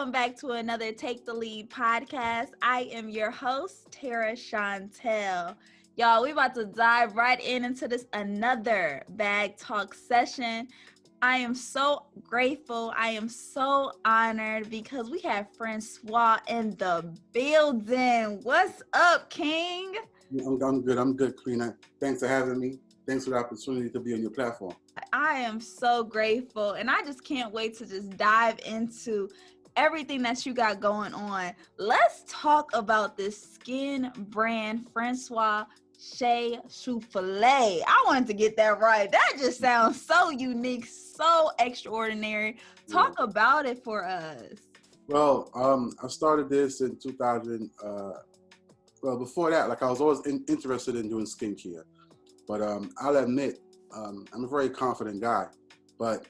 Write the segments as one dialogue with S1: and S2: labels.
S1: welcome back to another Take the Lead podcast. I am your host, Tara Chantelle. Y'all, we about to dive right into this another bag talk session. I am so grateful. I am so honored because we have Francois in the building. What's up, King?
S2: I'm good, Queen. Thanks for having me. Thanks for the opportunity to be on your platform.
S1: I am so grateful, and I just can't wait to just dive into everything that you got going on. Let's talk about this skin brand, Francois Shea Soufflé. I wanted to get that right. That just sounds so unique, so extraordinary. Talk about it for us.
S2: Well, I started this in 2000. Well, before that, like I was always interested in doing skincare, but I'll admit I'm a very confident guy. But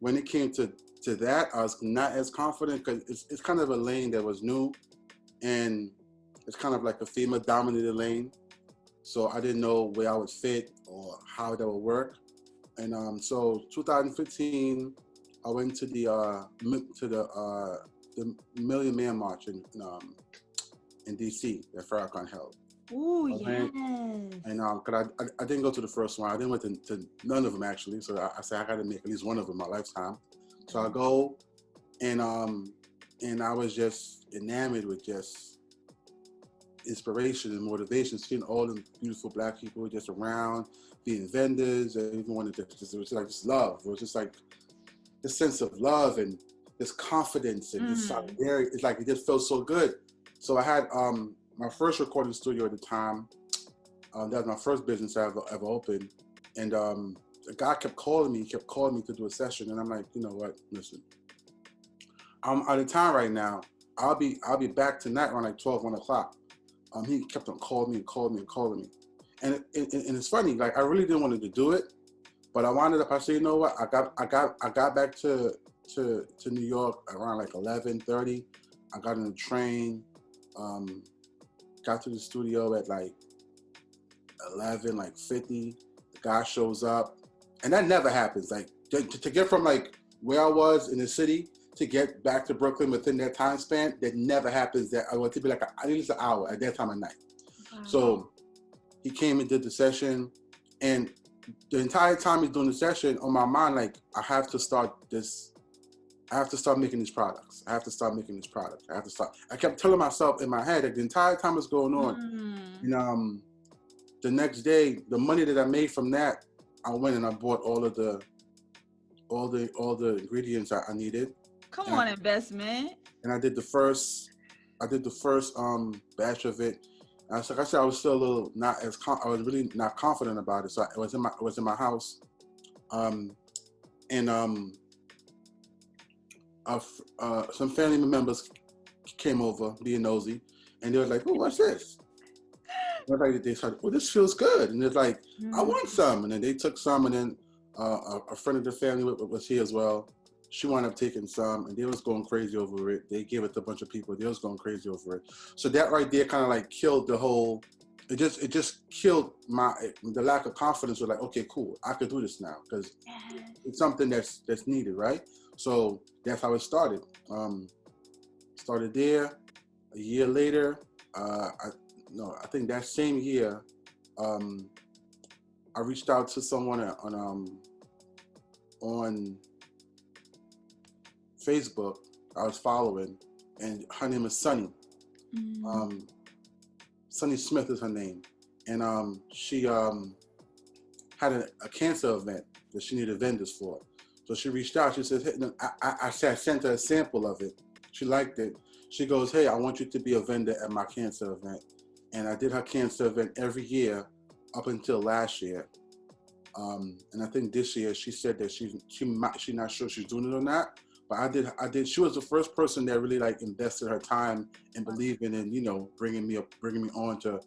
S2: when it came to that, I was not as confident because it's kind of a lane that was new, and it's kind of like a female-dominated lane. So I didn't know where I would fit or how that would work. And so 2015, I went to the Million Man March in DC that Farrakhan held.
S1: Ooh, yes.
S2: And cause I didn't go to the first one. I didn't went to none of them actually. So I said I got to make at least one of them in my lifetime. So I go, and I was just enamored with just inspiration and motivation, seeing all the beautiful Black people just around, being vendors, and everyone. It was like just love. It was just like this sense of love and this confidence and this solidarity. It's like it just felt so good. So I had my first recording studio at the time. That was my first business I ever opened, and the guy kept calling me to do a session, and I'm like, you know what? Listen, I'm out of time right now. I'll be back tonight around like 1 o'clock. He kept on calling me, and it's funny. Like I really didn't want to do it, but I wound up. I said, you know what? I got back to New York around like 11:30. I got on the train. Got to the studio at like 11:50. The guy shows up, and that never happens. Like to get from like where I was in the city to get back to Brooklyn within that time span, that never happens. That I want to be like at least an hour at that time of night. Wow. So he came and did the session, and the entire time he's doing the session, on my mind, like I have to start making these products. I kept telling myself in my head that the entire time it's going on. And the next day, the money that I made from that, I went and I bought all the ingredients I needed.
S1: Come on, investment.
S2: And I did the first batch of it. And like I said, I was still a little I was really not confident about it. So I was in my house, some family members came over, being nosy, and they were like, "Oh, what's this?" And they started, "Oh, this feels good," and they're like, "I want some," and then they took some, and then a friend of the family was here as well. She wound up taking some, and they was going crazy over it. They gave it to a bunch of people. They was going crazy over it. So that right there kind of like killed the whole. It just killed the lack of confidence. Was like, okay, cool, I could do this now because it's something that's needed, right? So that's how it started. Started there. A year later, I think that same year, I reached out to someone on Facebook I was following, and her name is Sunny. Sunny Smith is her name, and she had a cancer event that she needed vendors for. So she reached out. She says, "Hey," I sent her a sample of it. She liked it. She goes, "Hey, I want you to be a vendor at my cancer event." And I did her cancer event every year up until last year. And I think this year she said that she's not sure she's doing it or not. But I did. She was the first person that really like invested her time and believing in, bringing me on to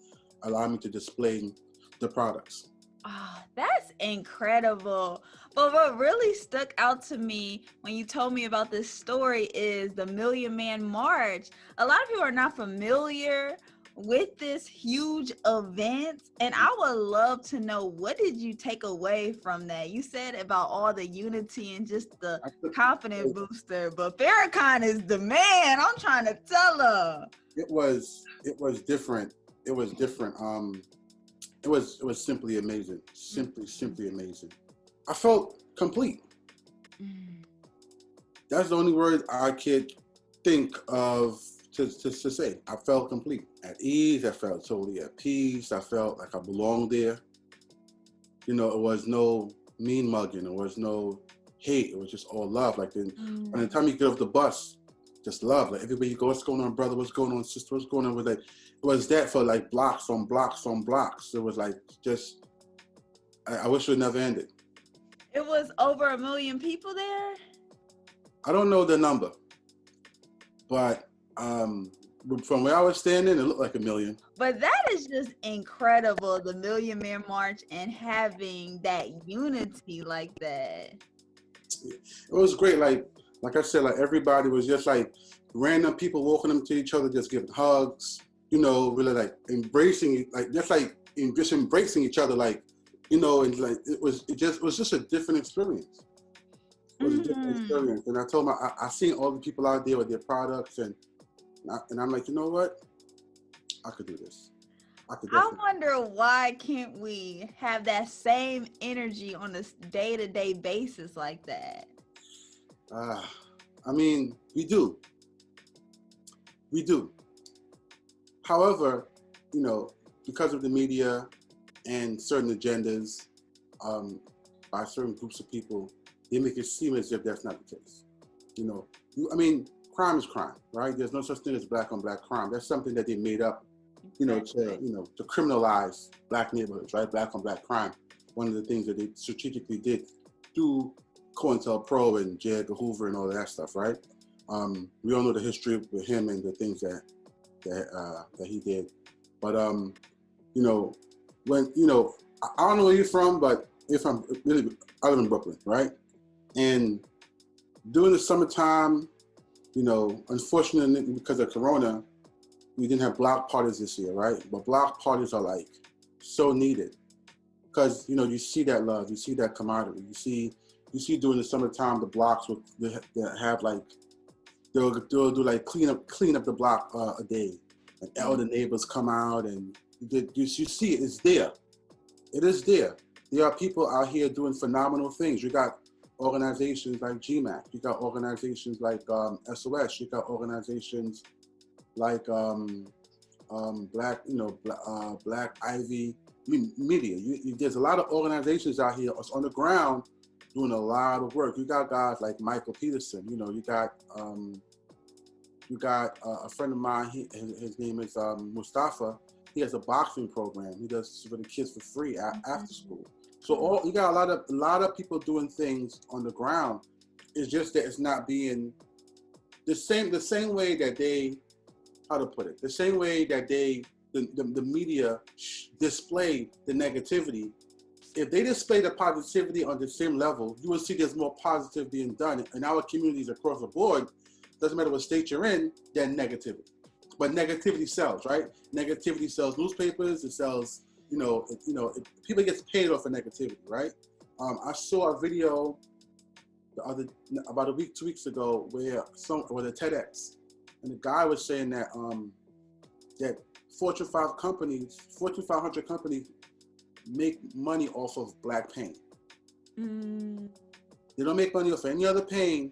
S2: allow me to display the products.
S1: Oh, that's incredible. But what really stuck out to me when you told me about this story is the Million Man March. A lot of people are not familiar with this huge event, and I would love to know, what did you take away from that? You said about all the unity and just the confidence booster, but Farrakhan is the man. I'm trying to tell her.
S2: It was different. It was different. It was simply amazing. Simply amazing. I felt complete. That's the only word I could think of to say. I felt complete. At ease, I felt totally at peace. I felt like I belonged there. You know, it was no mean mugging. It was no hate. It was just all love. Like by the time you get off the bus, just love. Like everywhere you go, what's going on, brother? What's going on, sister? What's going on? With like, it was that for like blocks on blocks on blocks. It was like just, I wish it never ended.
S1: It was over 1 million people there?
S2: I don't know the number, but from where I was standing, it looked like 1 million.
S1: But that is just incredible, the Million Man March, and having that unity like that.
S2: It was great. Like I said, like everybody was just like random people walking up to each other, just giving hugs, you know, really like embracing, like just embracing each other, like, you know, and like it was just a different experience. It was a different experience. And I told them, I seen all the people out there with their products, and I'm like, you know what? I could do this.
S1: I wonder, why can't we have that same energy on a day-to-day basis like that?
S2: I mean, we do. However, you know, because of the media and certain agendas by certain groups of people, they make it seem as if that's not the case. You know, I mean, crime is crime, right? There's no such thing as black on black crime. That's something that they made up, you know, to criminalize black neighborhoods, right? Black on black crime. One of the things that they strategically did through COINTELPRO and J. Edgar Hoover and all of that stuff, right? We all know the history with him and the things that he did. But you know, when, you know, I don't know where you're from, but if I'm really, I live in Brooklyn, right? And during the summertime, you know, unfortunately because of Corona, we didn't have block parties this year, right? But block parties are like so needed, because, you know, you see that love, you see that camaraderie, you see during the summertime the blocks will have like, they'll do like clean up the block a day, and elder neighbors come out, and you see it, it's there. It is there. There are people out here doing phenomenal things. You got organizations like GMAC. You got organizations like SOS. You got organizations like Black, you know, Black Ivy Media. There's a lot of organizations out here on the ground doing a lot of work. You got guys like Michael Peterson. You know, you got a friend of mine. His name is Mustafa. He has a boxing program. He does for the kids for free after school. So you got a lot of people doing things on the ground. It's just that it's not being the same way that they, how to put it, the same way that the media display the negativity. If they display the positivity on the same level, you will see there's more positive being done in our communities across the board. Doesn't matter what state you're in, than negativity. But negativity sells, right? Negativity sells newspapers. It sells, people get paid off of negativity, right? I saw a video about a week, 2 weeks ago, with a TEDx, and the guy was saying that that Fortune 500 companies make money off of Black pain. They don't make money off any other pain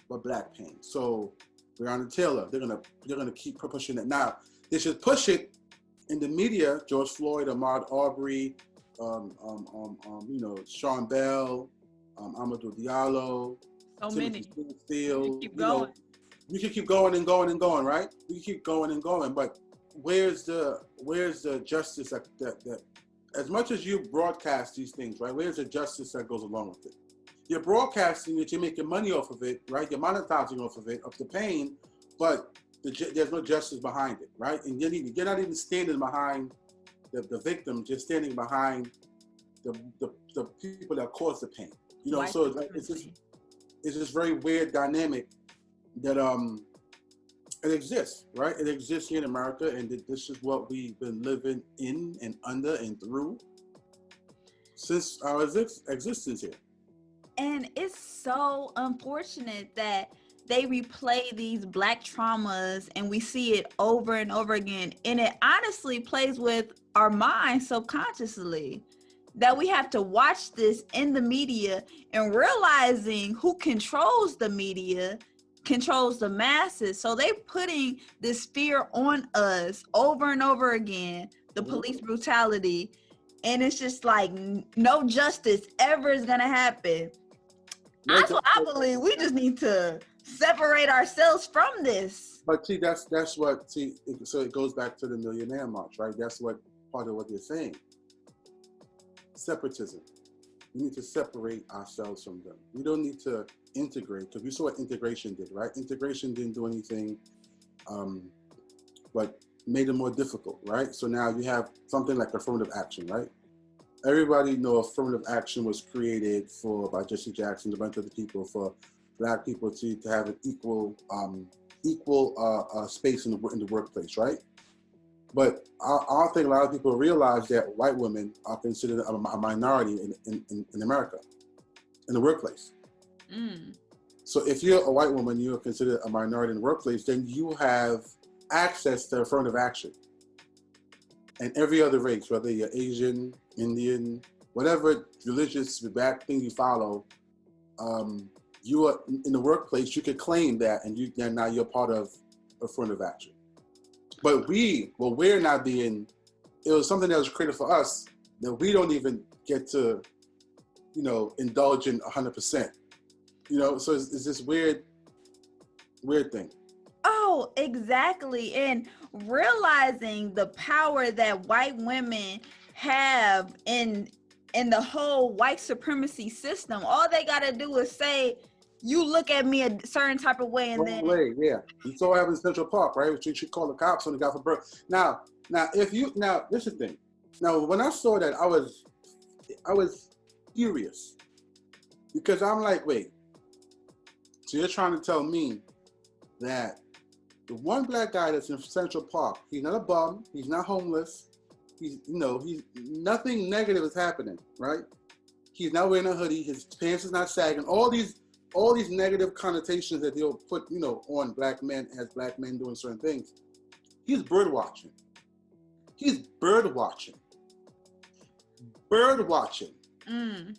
S2: but Black pain. So Breonna Taylor, they're gonna keep pushing it. Now they should push it in the media. George Floyd, Ahmaud Arbery, Sean Bell, Amadou Diallo,
S1: many.
S2: Field.
S1: Keep going.
S2: We can keep going and going and going, right? We can keep going and going, but where's the justice that as much as you broadcast these things, right? Where's the justice that goes along with it? You're broadcasting it, you're making money off of it, right? You're monetizing off of it, of the pain, but there's no justice behind it, right? And you're not even standing behind the victim, just standing behind the people that cause the pain. So it's this very weird dynamic that It exists, right? It exists here in America, and this is what we've been living in and under and through since our existence here.
S1: And it's so unfortunate that they replay these Black traumas and we see it over and over again. And it honestly plays with our minds subconsciously, that we have to watch this in the media, and realizing who controls the media controls the masses. So they putting this fear on us over and over again, the police brutality. And it's just like no justice ever is going to happen. That's what I believe. We just need to separate ourselves from this.
S2: But see, that's what, see, so it goes back to the Millionaire March, right? That's what part of what they're saying. Separatism. We need to separate ourselves from them. We don't need to integrate, because we saw what integration did, right? Integration didn't do anything but made it more difficult, right? So now you have something like affirmative action, right? Everybody know affirmative action was created by Jesse Jackson, a bunch of other people, for Black people to have an equal space in the workplace, right? But I don't think a lot of people realize that white women are considered a minority in America, in the workplace. So if you're a white woman, you're considered a minority in the workplace, then you have access to affirmative action. And every other race, whether you're Asian, Indian, whatever religious back thing you follow, you are in the workplace, you could claim that, and now you're part of affirmative action. But we're not being, it was something that was created for us that we don't even get to, indulge in 100%. So it's this weird thing.
S1: Oh, exactly. And realizing the power that white women have in the whole white supremacy system. All they got to do is say, you look at me a certain type of way, and then
S2: yeah. You saw what happened in Central Park, right? Which you should call the cops on the guy for birth. Now, this is the thing. Now, when I saw that, I was furious, because I'm like, wait. So you're trying to tell me that the one Black guy that's in Central Park, he's not a bum, he's not homeless, he's nothing negative is happening, right? He's not wearing a hoodie, his pants is not sagging, all these negative connotations that they'll put, on Black men as Black men doing certain things. He's bird watching. And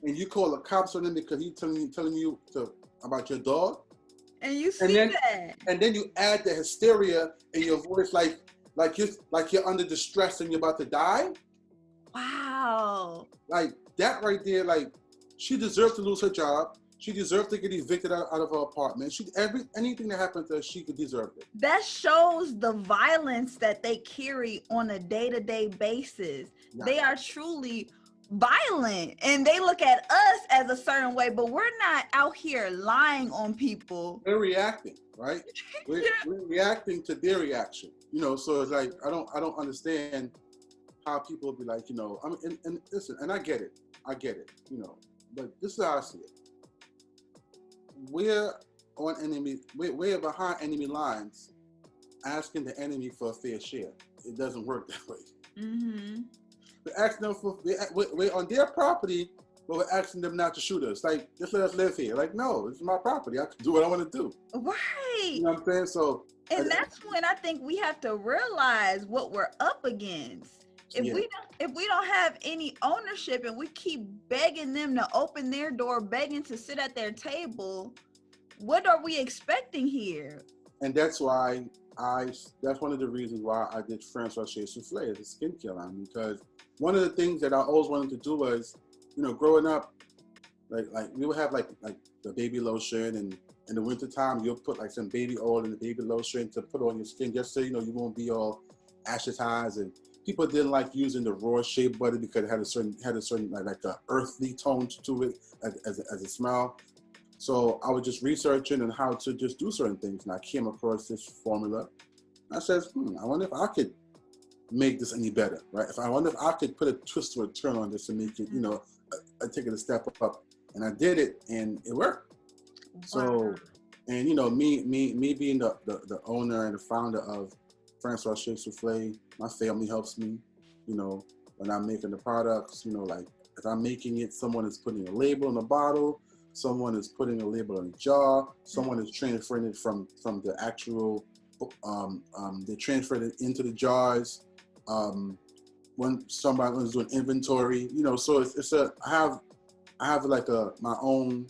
S2: you call the cops on him because he's telling you about your dog.
S1: And you see that.
S2: And then you add the hysteria in your voice, like you're under distress and you're about to die.
S1: Wow.
S2: Like that right there, like she deserves to lose her job. She deserved to get evicted out of her apartment. Anything that happened to her, she could deserve it.
S1: That shows the violence that they carry on a day-to-day basis. Yeah. They are truly violent, and they look at us as a certain way, but we're not out here lying on people.
S2: We're reacting, right? We're reacting to their reaction. So it's like I don't understand how people be like, and listen, and I get it, but this is how I see it. We're behind enemy lines, asking the enemy for a fair share. It doesn't work that way. Mm-hmm. We're asking them we're on their property, but we're asking them not to shoot us. Like, just let us live here. Like, no, this is my property. I can do what I want to do.
S1: Right.
S2: You know what I'm saying? So,
S1: and that's when I think we have to realize what we're up against. If we don't have any ownership and we keep begging them to open their door, begging to sit at their table, what are we expecting here?
S2: And that's why that's one of the reasons why I did Francois Shea Soufflé as a skincare line, because one of the things that I always wanted to do was, growing up, like we would have like the baby lotion, and in the wintertime you'll put like some baby oil in the baby lotion to put on your skin, just so you won't be all ashetized. And people didn't like using the raw shea butter because it had a certain like a earthly tone to it as a smell. So I was just researching on how to just do certain things, and I came across this formula. I said, I wonder if I could make this any better, right? I wonder if I could put a twist or a turn on this and make it, take it a step up. And I did it, and it worked. Wow. So And you know, me being the owner and the founder of Francois Shea Soufflé, my family helps me. You know, when I'm making the products, you know, like if I'm making it, someone is putting a label in a bottle, someone is putting a label in a jar, someone is transferring it from the actual, they transferred it into the jars. When somebody was doing inventory, you know, so it's a I have like my own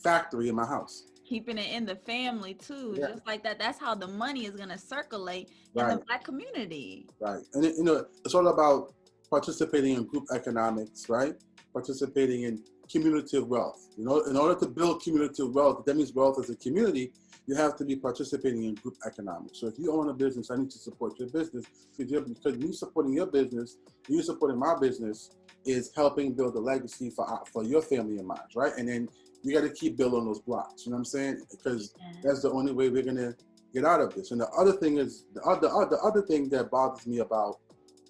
S2: factory in my house.
S1: Keeping it in the family too,
S2: Yeah.
S1: just like that. That's how the money is gonna circulate in the
S2: Right.
S1: Black community.
S2: Right. And you know, it's all about participating in group economics, right? Participating in cumulative wealth. You know, in order to build cumulative wealth, that means wealth as a community, you have to be participating in group economics. So if you own a business, I need to support your business because me supporting your business, you supporting my business is helping build a legacy for your family and mine, right? And then you got to keep building those blocks. You know what I'm saying? Because that's the only way we're gonna get out of this. And the other thing is the other thing that bothers me about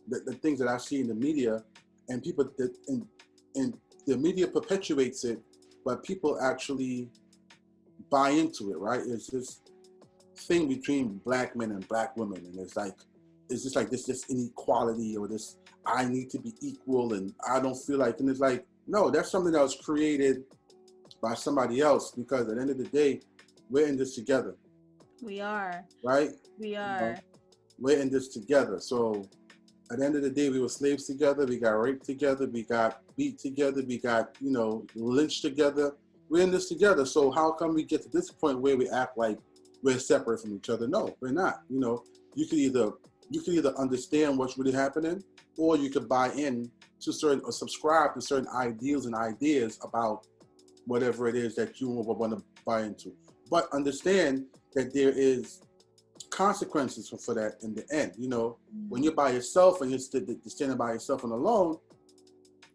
S2: the things that I see in the media, and people that and the media perpetuates it, but people actually buy into it, right? It's this thing between Black men and Black women, and it's just like this inequality, or this I need to be equal and I don't feel like, and it's like, no, that's something that was created by somebody else, because at the end of the day, we're in this together.
S1: We are.
S2: Right?
S1: We are.
S2: You know, we're in this together. So at the end of the day, we were slaves together. We got raped together. We got beat together. We got, you know, lynched together. We're in this together. So how come we get to this point where we act like we're separate from each other? No, we're not. You know, you can either understand what's really happening, or you could buy in to certain, or subscribe to certain ideals and ideas about whatever it is that you want to buy into. But understand that there is consequences for that in the end. You know, when you're by yourself and you're standing by yourself and alone,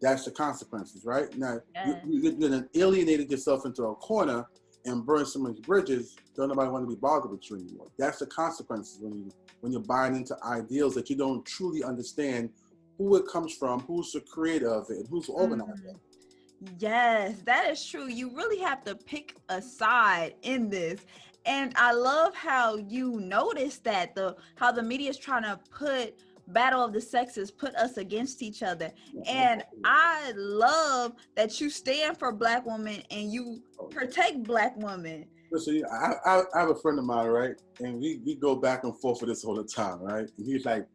S2: that's the consequences, right? Now, you're going to alienate yourself into a corner and burn so many bridges. Don't nobody want to be bothered with you anymore. That's the consequences when you're buying into ideals that you don't truly understand who it comes from, who's the creator of it, and who's organizing it.
S1: Yes, that is true. You really have to pick a side in this. And I love how you notice that how the media is trying to put battle of the sexes, put us against each other. And I love that you stand for Black women and you protect Black women.
S2: Listen, I have a friend of mine, right? And we go back and forth with this all the time, right? And he's like,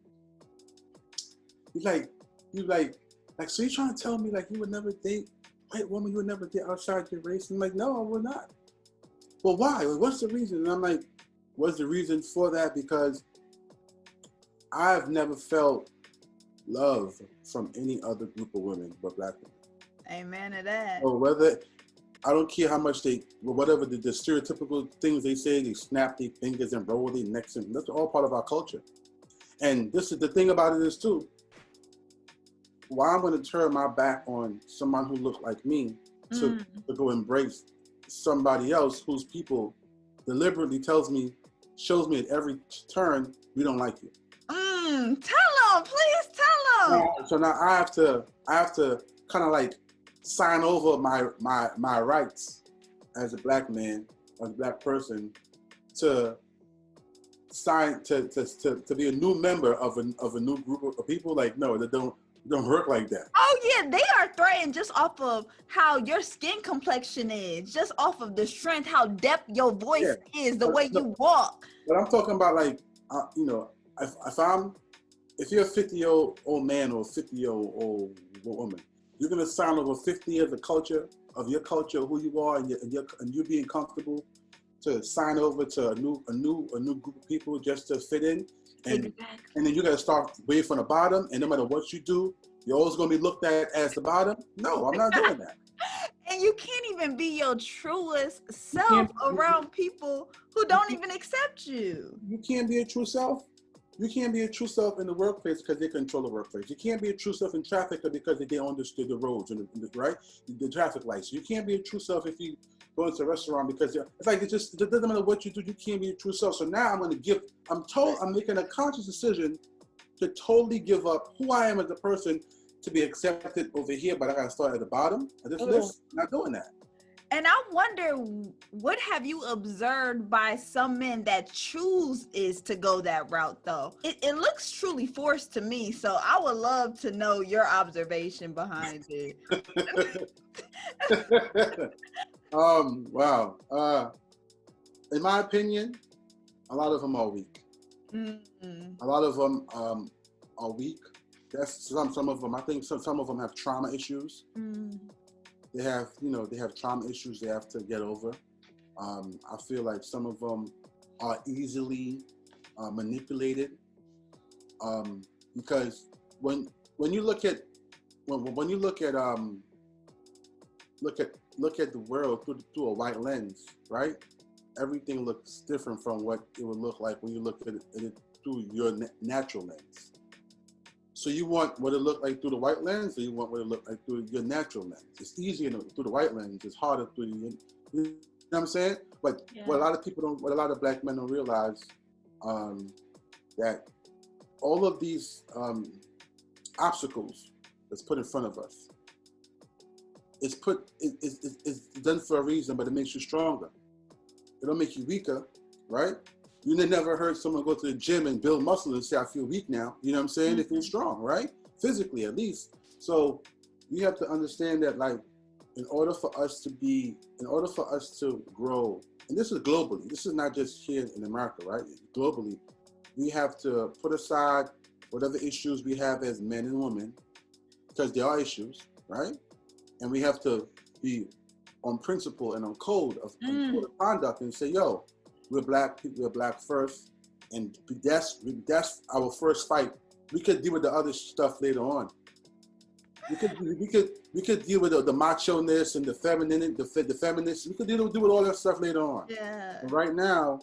S2: so you trying to tell me like you would never date white woman, you would never date outside your race? I'm like, no, I would not. Well, why? What's the reason? And I'm like, what's the reason for that? Because I've never felt love from any other group of women but Black women.
S1: Amen to that.
S2: So whether, I don't care how much whatever the stereotypical things they say, they snap their fingers and roll their necks, and that's all part of our culture. And this is the thing about it is too, why I'm going to turn my back on someone who looked like me to go embrace somebody else whose people deliberately shows me at every turn, we don't like you.
S1: Tell them, please tell them.
S2: So now I have to kind of like sign over my rights as a Black man, as a Black person, to sign to be a new member of a new group of people. Like, no, that don't work like that.
S1: Oh yeah, they are threatened just off of how your skin complexion is, just off of the strength, how depth your voice is, the way you walk.
S2: But I'm talking about like, you know, if you're a 50-year-old man or a 50-year-old woman, you're gonna sign over 50 years of your culture, who you are, and you being comfortable to sign over to a new group of people just to fit in. And then you got to start way from the bottom, and no matter what you do, you're always going to be looked at as the bottom. No, I'm not doing that.
S1: And you can't even be your truest self around people who don't even accept you.
S2: You can't be a true self. You can't be a true self in the workplace because they control the workplace. You can't be a true self in traffic because they understood the roads and the traffic lights. You can't be a true self if you go into a restaurant because it's like it doesn't matter what you do. You can't be a true self. So now I'm making a conscious decision to totally give up who I am as a person to be accepted over here, but I gotta start at the bottom of this list. I'm not doing that.
S1: And I wonder, what have you observed by some men that choose is to go that route, though? It looks truly forced to me, so I would love to know your observation behind it.
S2: Wow. In my opinion, a lot of them are weak. A lot of them are weak. That's some of them. I think some of them have trauma issues. They have trauma issues they have to get over. I feel like some of them are easily manipulated, because when you look at when you look at the world through a white lens, right? Everything looks different from what it would look like when you look at it through your natural lens. So you want what it look like through the white lens, or you want what it look like through your natural lens? It's easier through the white lens. It's harder through the, you know what I'm saying? But what a lot of people don't, what a lot of black men don't realize, that all of these obstacles that's put in front of us, it's done for a reason, but it makes you stronger. It don't make you weaker, right? You never heard someone go to the gym and build muscle and say, I feel weak now. You know what I'm saying? They feel strong, right? Physically, at least. So we have to understand that, like, in order for us to grow, and this is globally, this is not just here in America, right? Globally, we have to put aside whatever issues we have as men and women, because there are issues, right? And we have to be on principle and on code of conduct and say, yo, we're black people, we're black first, and that's our first fight. We could deal with the other stuff later on. We could deal with the macho-ness and the feminine, the feminists. We could deal with all that stuff later on.
S1: Yeah.
S2: And right now,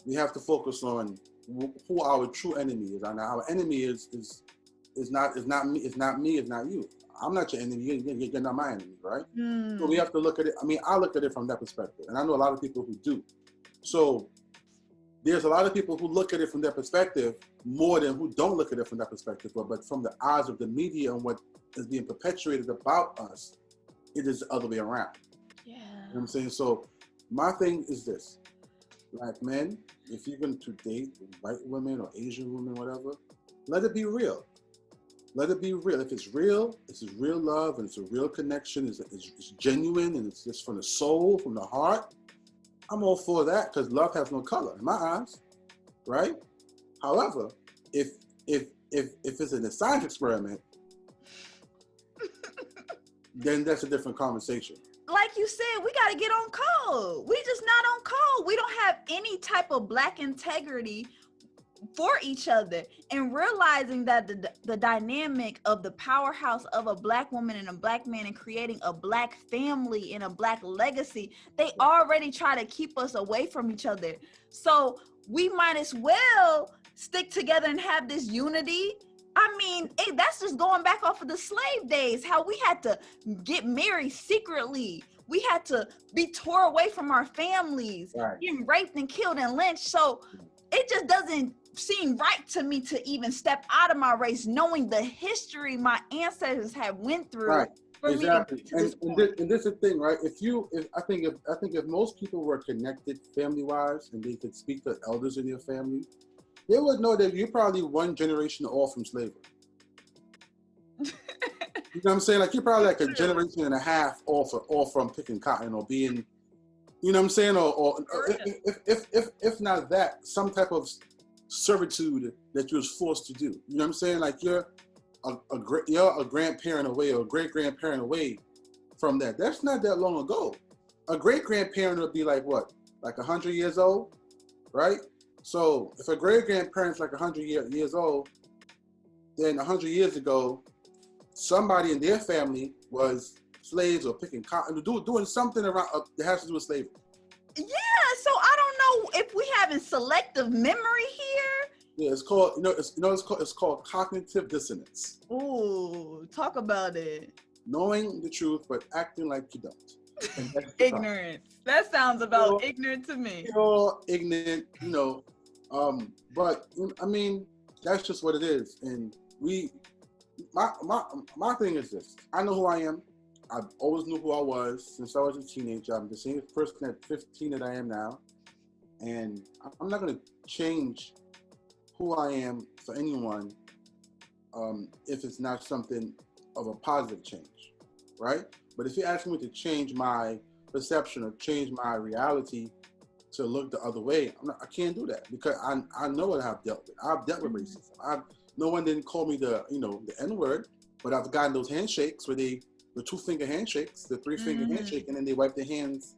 S2: we have to focus on who our true enemy is. And our enemy is not me, it's not you. I'm not your enemy. You're not my enemy, right? So we have to look at it. I mean, I look at it from that perspective, and I know a lot of people who do. So there's a lot of people who look at it from that perspective more than who don't look at it from that perspective. But from the eyes of the media and what is being perpetuated about us, it is the other way around.
S1: Yeah.
S2: You know what I'm saying? So my thing is this: black men, if you're going to date white women or Asian women, whatever, let it be real. Let it be real. If it's real love, and it's a real connection, it's genuine, and it's just from the soul, from the heart, I'm all for that, because love has no color in my eyes, right? However, if it's a science experiment, then that's a different conversation.
S1: Like you said, we got to get on code. We just not on code. We don't have any type of black integrity for each other, and realizing that the dynamic of the powerhouse of a black woman and a black man and creating a black family and a black legacy, they already try to keep us away from each other. So we might as well stick together and have this unity. I mean, that's just going back off of the slave days, how we had to get married secretly. We had to be tore away from our families, getting raped and killed and lynched. So it just doesn't seem right to me to even step out of my race, knowing the history my ancestors have went through.
S2: Right.
S1: For
S2: exactly.
S1: Me to this
S2: and this is the thing, right? I think if most people were connected family-wise and they could speak to elders in their family, they would know that you're probably one generation off from slavery. You know what I'm saying? Like, you're probably like a generation and a half off from picking cotton or being, you know what I'm saying? Or if not that, some type of servitude that you was forced to do. You know what I'm saying? Like, you're a grandparent away or a great-grandparent away from that. That's not that long ago. A great-grandparent would be like what? Like 100 years old, right? So if a great-grandparent's like 100 years old, then 100 years ago, somebody in their family was slaves or picking cotton, doing something around that has to do with slavery.
S1: Yeah, so I don't know if we having selective memory here.
S2: Yeah, it's called, it's called cognitive dissonance.
S1: Ooh, talk about it.
S2: Knowing the truth but acting like you don't.
S1: Ignorance. That sounds about ignorant to me.
S2: You're ignorant, but I mean, that's just what it is. And my thing is this: I know who I am. always knew who I was since I was a teenager. I'm the same person at 15 that I am now. And I'm not going to change who I am for anyone if it's not something of a positive change, right? But if you ask me to change my perception or change my reality to look the other way, I can't do that because I know what I've dealt with. I've dealt with racism. No one didn't call me the N-word, but I've gotten those handshakes where the 2-finger handshakes, the 3-finger handshake, and then they wipe their hands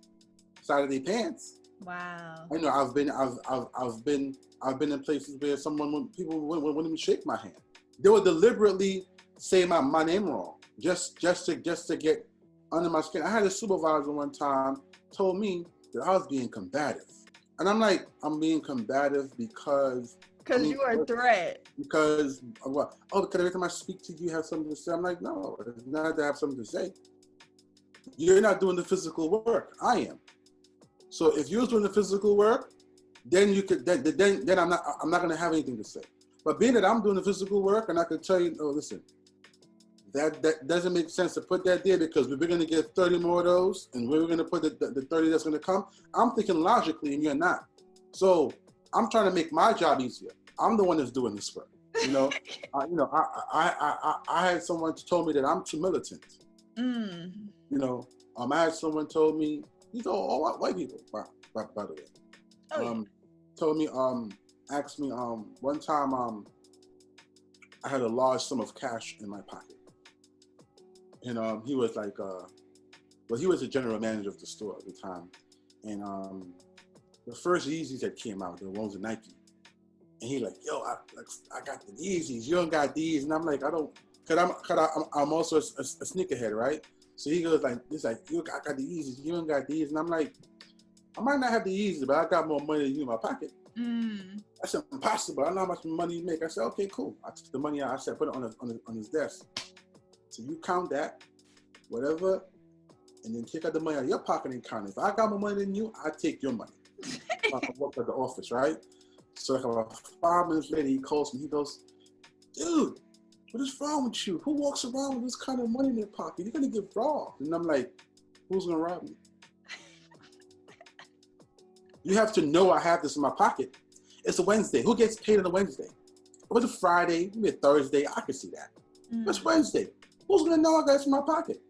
S2: side of their pants.
S1: Wow.
S2: I know I've been in places where people wouldn't even shake my hand. They would deliberately say my name wrong just to get under my skin. I had a supervisor one time told me that I was being combative, and I'm like, I'm being combative because
S1: you are a threat.
S2: Because what? Oh, because every time I speak to you, you have something to say. I'm like, no, it's not to have something to say. You're not doing the physical work. I am. So if you're doing the physical work, then you could then I'm not gonna have anything to say. But being that I'm doing the physical work and I could tell you, oh listen, that doesn't make sense to put that there because we're gonna get 30 more of those and we're gonna put the 30 that's gonna come. I'm thinking logically and you're not. So I'm trying to make my job easier. I'm the one that's doing this work. I had someone told me that I'm too militant. I had someone told me, these are all white people, by the way. Told me, asked me, one time, I had a large sum of cash in my pocket. And he was like, he was the general manager of the store at the time. And the first Yeezys that came out, the ones with Nike. And he like, yo, I got the Yeezys, you don't got these. And I'm like, I don't, cause I'm also a sneakerhead, right? So he goes like, I got the Yeezys, you don't got these. And I'm like, I might not have the Yeezys, but I got more money than you in my pocket. I said, impossible. I know how much money you make. I said, okay, cool. I took the money out. I said, put it on his desk. So you count that, whatever, and then take out the money out of your pocket and count it. If I got more money than you, I take your money. I walk at the office, right? So like about 5 minutes later, he calls me. He goes, dude, what is wrong with you? Who walks around with this kind of money in their pocket? You're gonna get robbed. And I'm like, who's gonna rob me? You have to know I have this in my pocket. It's a Wednesday. Who gets paid on a Wednesday? It was a Friday, maybe a Thursday. I could see that. It's Wednesday. Who's gonna know I got this in my pocket?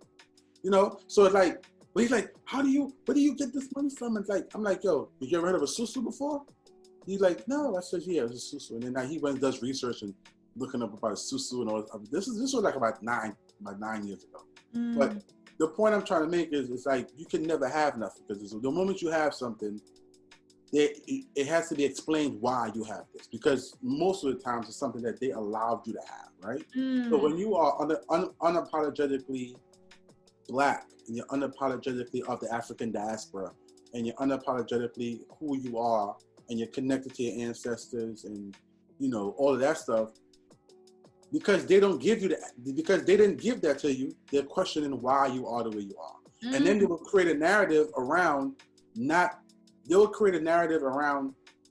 S2: So it's like, but he's like, where do you get this money from? It's like, I'm like, yo, did you ever heard of a susu before? He's like, no. I said, yeah, it was a susu. And then now he went and does research and looking up about susu and all this. This was like about 9 years ago. But the point I'm trying to make is, it's like, you can never have nothing because the moment you have something, it has to be explained why you have this, because most of the times it's something that they allowed you to have, right? So when you are unapologetically Black and you're unapologetically of the African diaspora and you're unapologetically who you are and you're connected to your ancestors and all of that stuff, because they don't give you that, because they didn't give that to you, they're questioning why you are the way you are. And then they will create a narrative around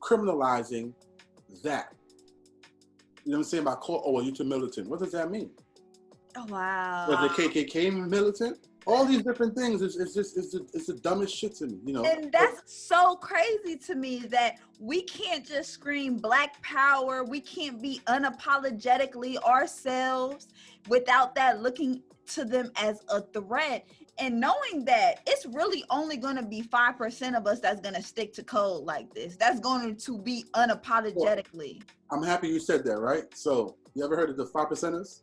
S2: criminalizing that. You know what I'm saying? By you're too militant. What does that mean?
S1: Oh, wow.
S2: Was the KKK militant? All these different things. It's the dumbest shit to me,
S1: And that's so crazy to me that we can't just scream Black power. We can't be unapologetically ourselves without that looking to them as a threat. And knowing that it's really only going to be 5% of us that's going to stick to code like this. That's going to be unapologetically.
S2: I'm happy you said that, right? So you ever heard of the 5%ers?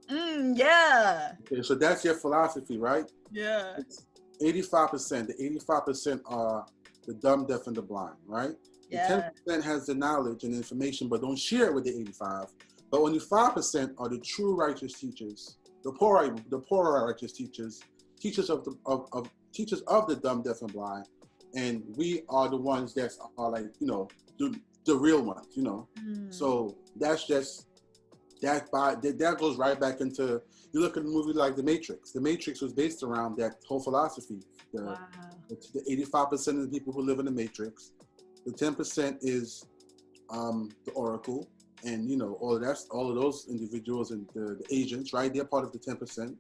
S1: Yeah.
S2: Okay, so that's your philosophy, right?
S1: Yeah.
S2: It's 85%. The 85% are the dumb, deaf, and the blind, right?
S1: Yeah.
S2: The 10% has the knowledge and information, but don't share it with the 85. But only 5% are the true righteous teachers, the poor righteous teachers, teachers of the dumb, deaf, and blind, and we are the ones that are like the real ones, So that's just that goes right back into, you look at a movie like The Matrix. The Matrix was based around that whole philosophy. The 85% of the people who live in the Matrix, the 10% is the Oracle, and all of those individuals and the agents, right? They're part of the 10%.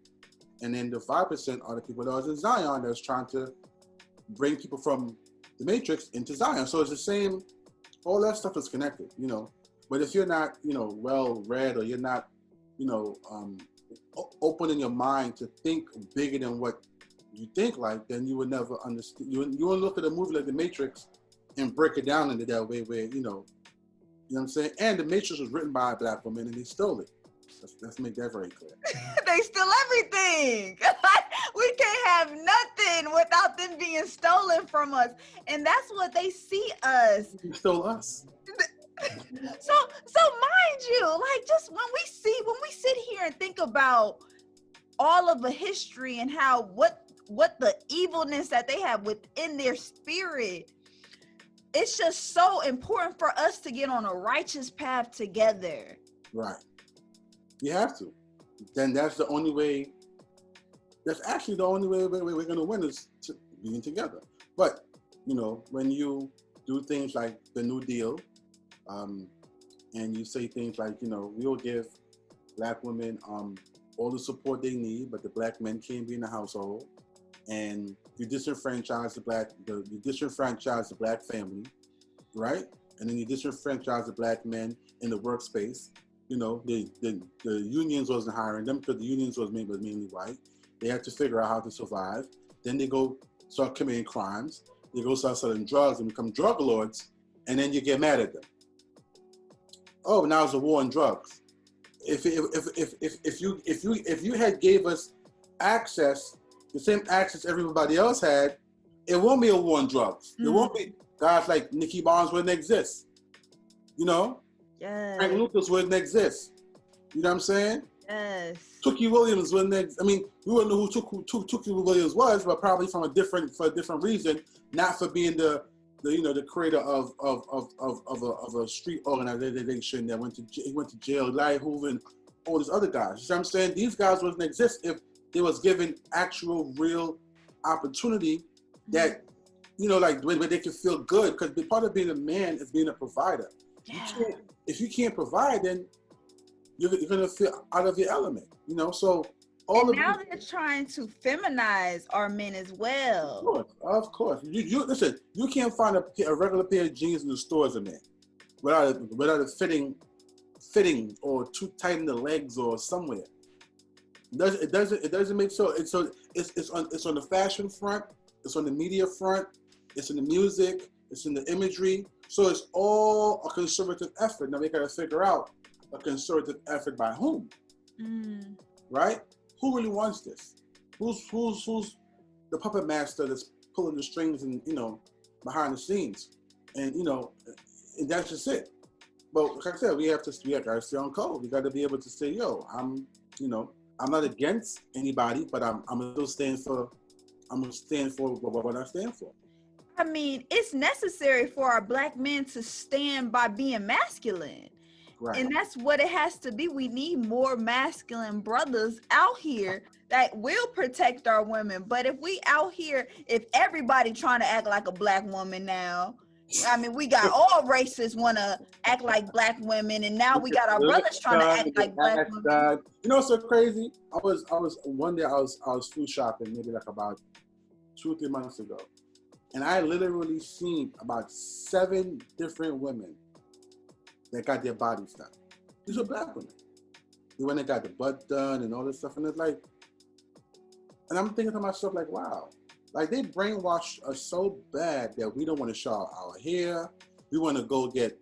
S2: And then the 5% are the people that are in Zion that's trying to bring people from the Matrix into Zion. So it's the same, all that stuff is connected, you know. But if you're not, you know, well read, or you're not, you know, open in your mind to think bigger than what you think like, then you would never understand. You will look at a movie like The Matrix and break it down into that way where, you know what I'm saying? And The Matrix was written by a black woman and they stole it. Let's make that very clear.
S1: They steal everything. We can't have nothing without them being stolen from us. And that's what they see us.
S2: They stole us.
S1: So mind you, like, just when we sit here and think about all of the history and how what the evilness that they have within their spirit, it's just so important for us to get on a righteous path together.
S2: Right. You have to. Then that's the only way. That's actually the only way we're going to win, is to being together. But, you know, when you do things like the New Deal, and you say things like, you know, we'll give black women all the support they need, but the black men can't be in the household, and you disenfranchise the black family, right? And then you disenfranchise the black men in the workspace. You know, the unions wasn't hiring them because the unions was mainly white. They had to figure out how to survive. Then they go start committing crimes. They go start selling drugs and become drug lords, and then you get mad at them. Oh, now it's a war on drugs. If you had gave us access, the same access everybody else had, it won't be a war on drugs. It won't be. Guys like Nicky Barnes wouldn't exist. You know?
S1: Yes.
S2: Frank Lucas wouldn't exist. You know what I'm saying?
S1: Yes.
S2: Tookie Williams wouldn't exist. I mean, we wouldn't know who Tookie Williams was, but probably for a different reason, not for being the creator of a street organization that went to jail, Larry Hoover and all these other guys. You see what I'm saying? These guys wouldn't exist if they was given actual real opportunity that, you know, like where they can feel good, because part of being a man is being a provider.
S1: Yeah.
S2: If you can't provide, then you're gonna feel out of your element, you know. So
S1: now they're trying to feminize our men as well.
S2: Of course. You listen. You can't find a regular pair of jeans in the stores, a man, without it fitting or too tight in the legs or somewhere. It doesn't make so. It's on the fashion front. It's on the media front. It's in the music. It's in the imagery. So it's all a conservative effort. Now we got to figure out a conservative effort by whom, right? Who really wants this? Who's the puppet master that's pulling the strings and, you know, behind the scenes, and, you know, and that's just it. But like I said, we got to stay on code. We got to be able to say, yo, I'm not against anybody, but I'm gonna stand for what I stand for.
S1: I mean, it's necessary for our black men to stand by being masculine. Right. And that's what it has to be. We need more masculine brothers out here that will protect our women. But if we out here, if everybody trying to act like a black woman now, I mean, we got all races want to act like black women, and now we got our brothers trying to act like black women.
S2: You know what's so crazy? One day I was food shopping, maybe like about 2 or 3 months ago, and I literally seen about 7 different women that got their bodies done. These are black women. They went and got the butt done and all this stuff, and it's like, and I'm thinking to myself, like, wow, like they brainwashed us so bad that we don't want to show our hair. We want to go get,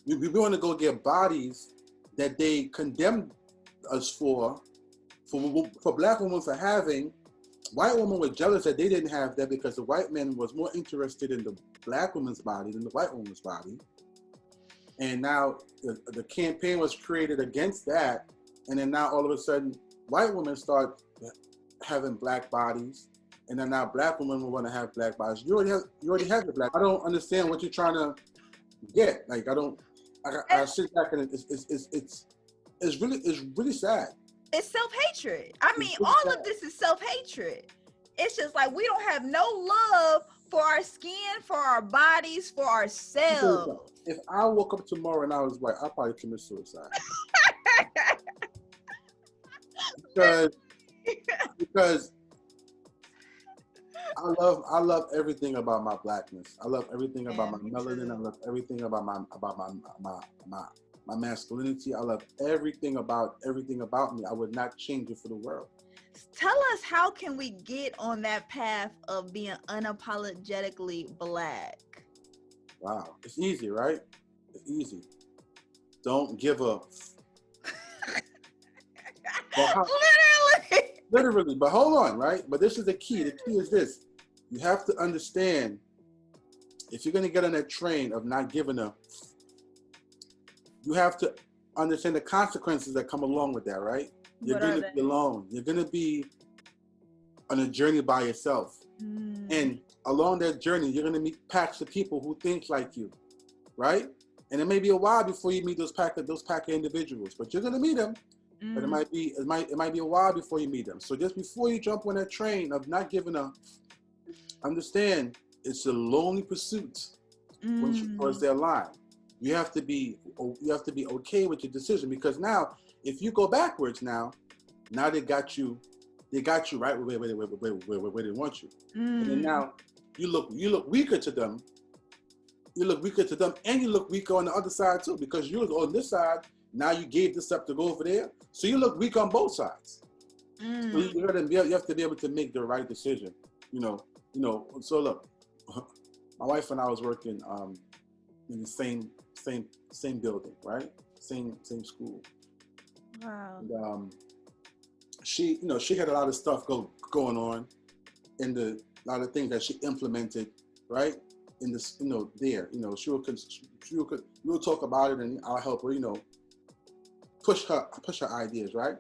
S2: we want to go get bodies that they condemned us for black women for having. White women were jealous that they didn't have that because the white men was more interested in the black woman's body than the white woman's body. And now the campaign was created against that. And then now all of a sudden, white women start having black bodies. And then now black women will want to have black bodies. You already have the black. I don't understand what you're trying to get. Like, I sit back and it's really sad.
S1: It's self-hatred. I mean, all of this is self-hatred. It's just like we don't have no love for our skin, for our bodies, for ourselves.
S2: If I woke up tomorrow and I was white, I'd probably commit suicide. Because Because I love everything about my blackness. I love everything about my
S1: Man, me
S2: melanin. I
S1: too.
S2: love everything about my masculinity. I love everything about me. I would not change it for the world.
S1: Tell us, how can we get on that path of being unapologetically Black?
S2: Wow, it's easy, right? It's easy. Don't give up. But
S1: Literally.
S2: literally, but hold on, right? But this is the key. The key is this: you have to understand, if you're gonna get on that train of not giving up, you have to understand the consequences that come along with that, right? You're
S1: What are
S2: gonna
S1: they?
S2: be alone. You're gonna be on a journey by yourself. And along that journey, you're gonna meet packs of people who think like you, right? And it may be a while before you meet those pack of individuals, but you're gonna meet them. But it might be a while before you meet them. So just before you jump on that train of not giving up, understand it's a lonely pursuit once you cross that line. You have to be okay with your decision, because now if you go backwards now they got you right where they want you. And then now you look weaker to them. You look weaker to them, and you look weaker on the other side too, because you was on this side. Now you gave this up to go over there, so you look weak on both sides. So you have to be able to make the right decision. So look, my wife and I was working in the same building, right? Same school.
S1: Wow.
S2: And, she had a lot of stuff going on, in a lot of things that she implemented, right? In this, there, she would talk about it, and I'll help her, push her ideas, right?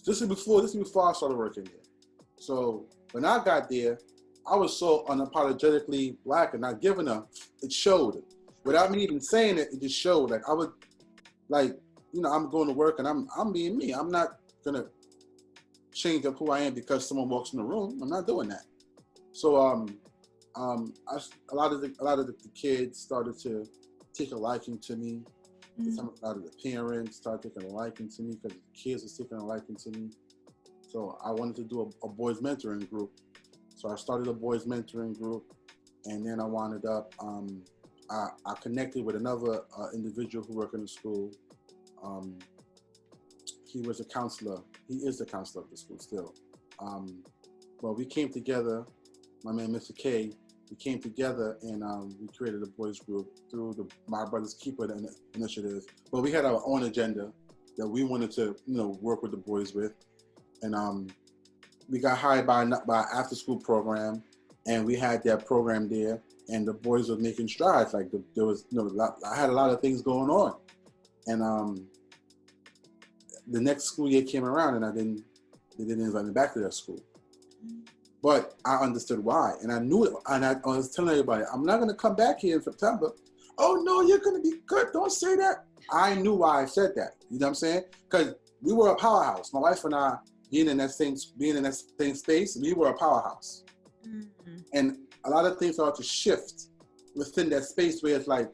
S2: This is before I started working there. So when I got there, I was so unapologetically Black and not giving up. It showed. Without me even saying it, it just showed. Like I would, I'm going to work and I'm being me. I'm not gonna change up who I am because someone walks in the room. I'm not doing that. So a lot of the kids started to take a liking to me. A lot of the parents started taking a liking to me because the kids were taking a liking to me. So I wanted to do a boys mentoring group. So I started a boys mentoring group, and then I wound up, I connected with another individual who worked in the school. He was a counselor. He is the counselor of the school still. But we came together, my man, Mr. K, we came together and we created a boys group through the My Brother's Keeper initiative. But we had our own agenda that we wanted to, work with the boys with. And we got hired by an after school program, and we had that program there, and the boys were making strides. Like there was, I had a lot of things going on. And the next school year came around, and they didn't invite me back to that school. But I understood why, and I knew it. And I was telling everybody, I'm not going to come back here in September. Oh no, you're going to be good. Don't say that. I knew why I said that. You know what I'm saying? Because we were a powerhouse. My wife and I, being in that same space, we were a powerhouse. And a lot of things started to shift within that space where it's like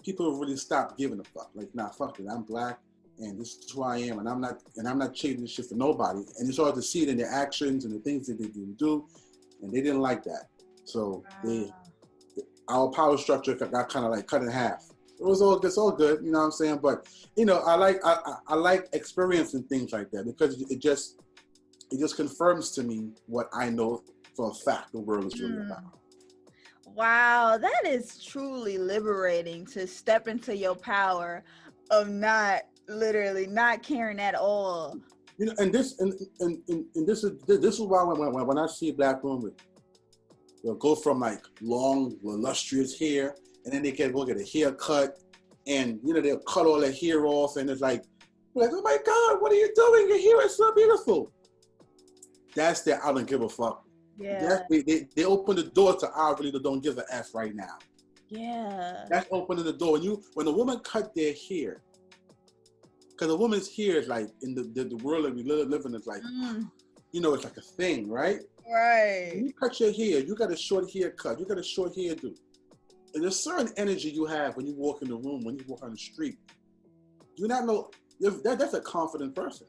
S2: people really stopped giving a fuck. Like, nah, fuck it. I'm Black, and this is who I am, and I'm not changing this shit for nobody. And you started to see it in their actions and the things that they didn't do, and they didn't like that. So our power structure got kind of like cut in half. It's all good, you know what I'm saying? But I like experiencing things like that, because it just confirms to me what I know for a fact the world is really about.
S1: Wow, that is truly liberating, to step into your power of not caring at all.
S2: And this is why when I see Black women, they'll go from like long, lustrous hair, and then they can go get a haircut, and they'll cut all their hair off, and it's like, oh my God, what are you doing? Your hair is so beautiful. That's their I don't give a fuck.
S1: Yeah.
S2: They open the door to I really don't give a F right now.
S1: Yeah.
S2: That's opening the door. When a woman cut their hair, because a woman's hair is like, in the world that we live in, is like, it's like a thing, right?
S1: Right.
S2: When you cut your hair, you got a short haircut, you got a short hairdo. And there's certain energy you have when you walk in the room, when you walk on the street. You not know, that's a confident person.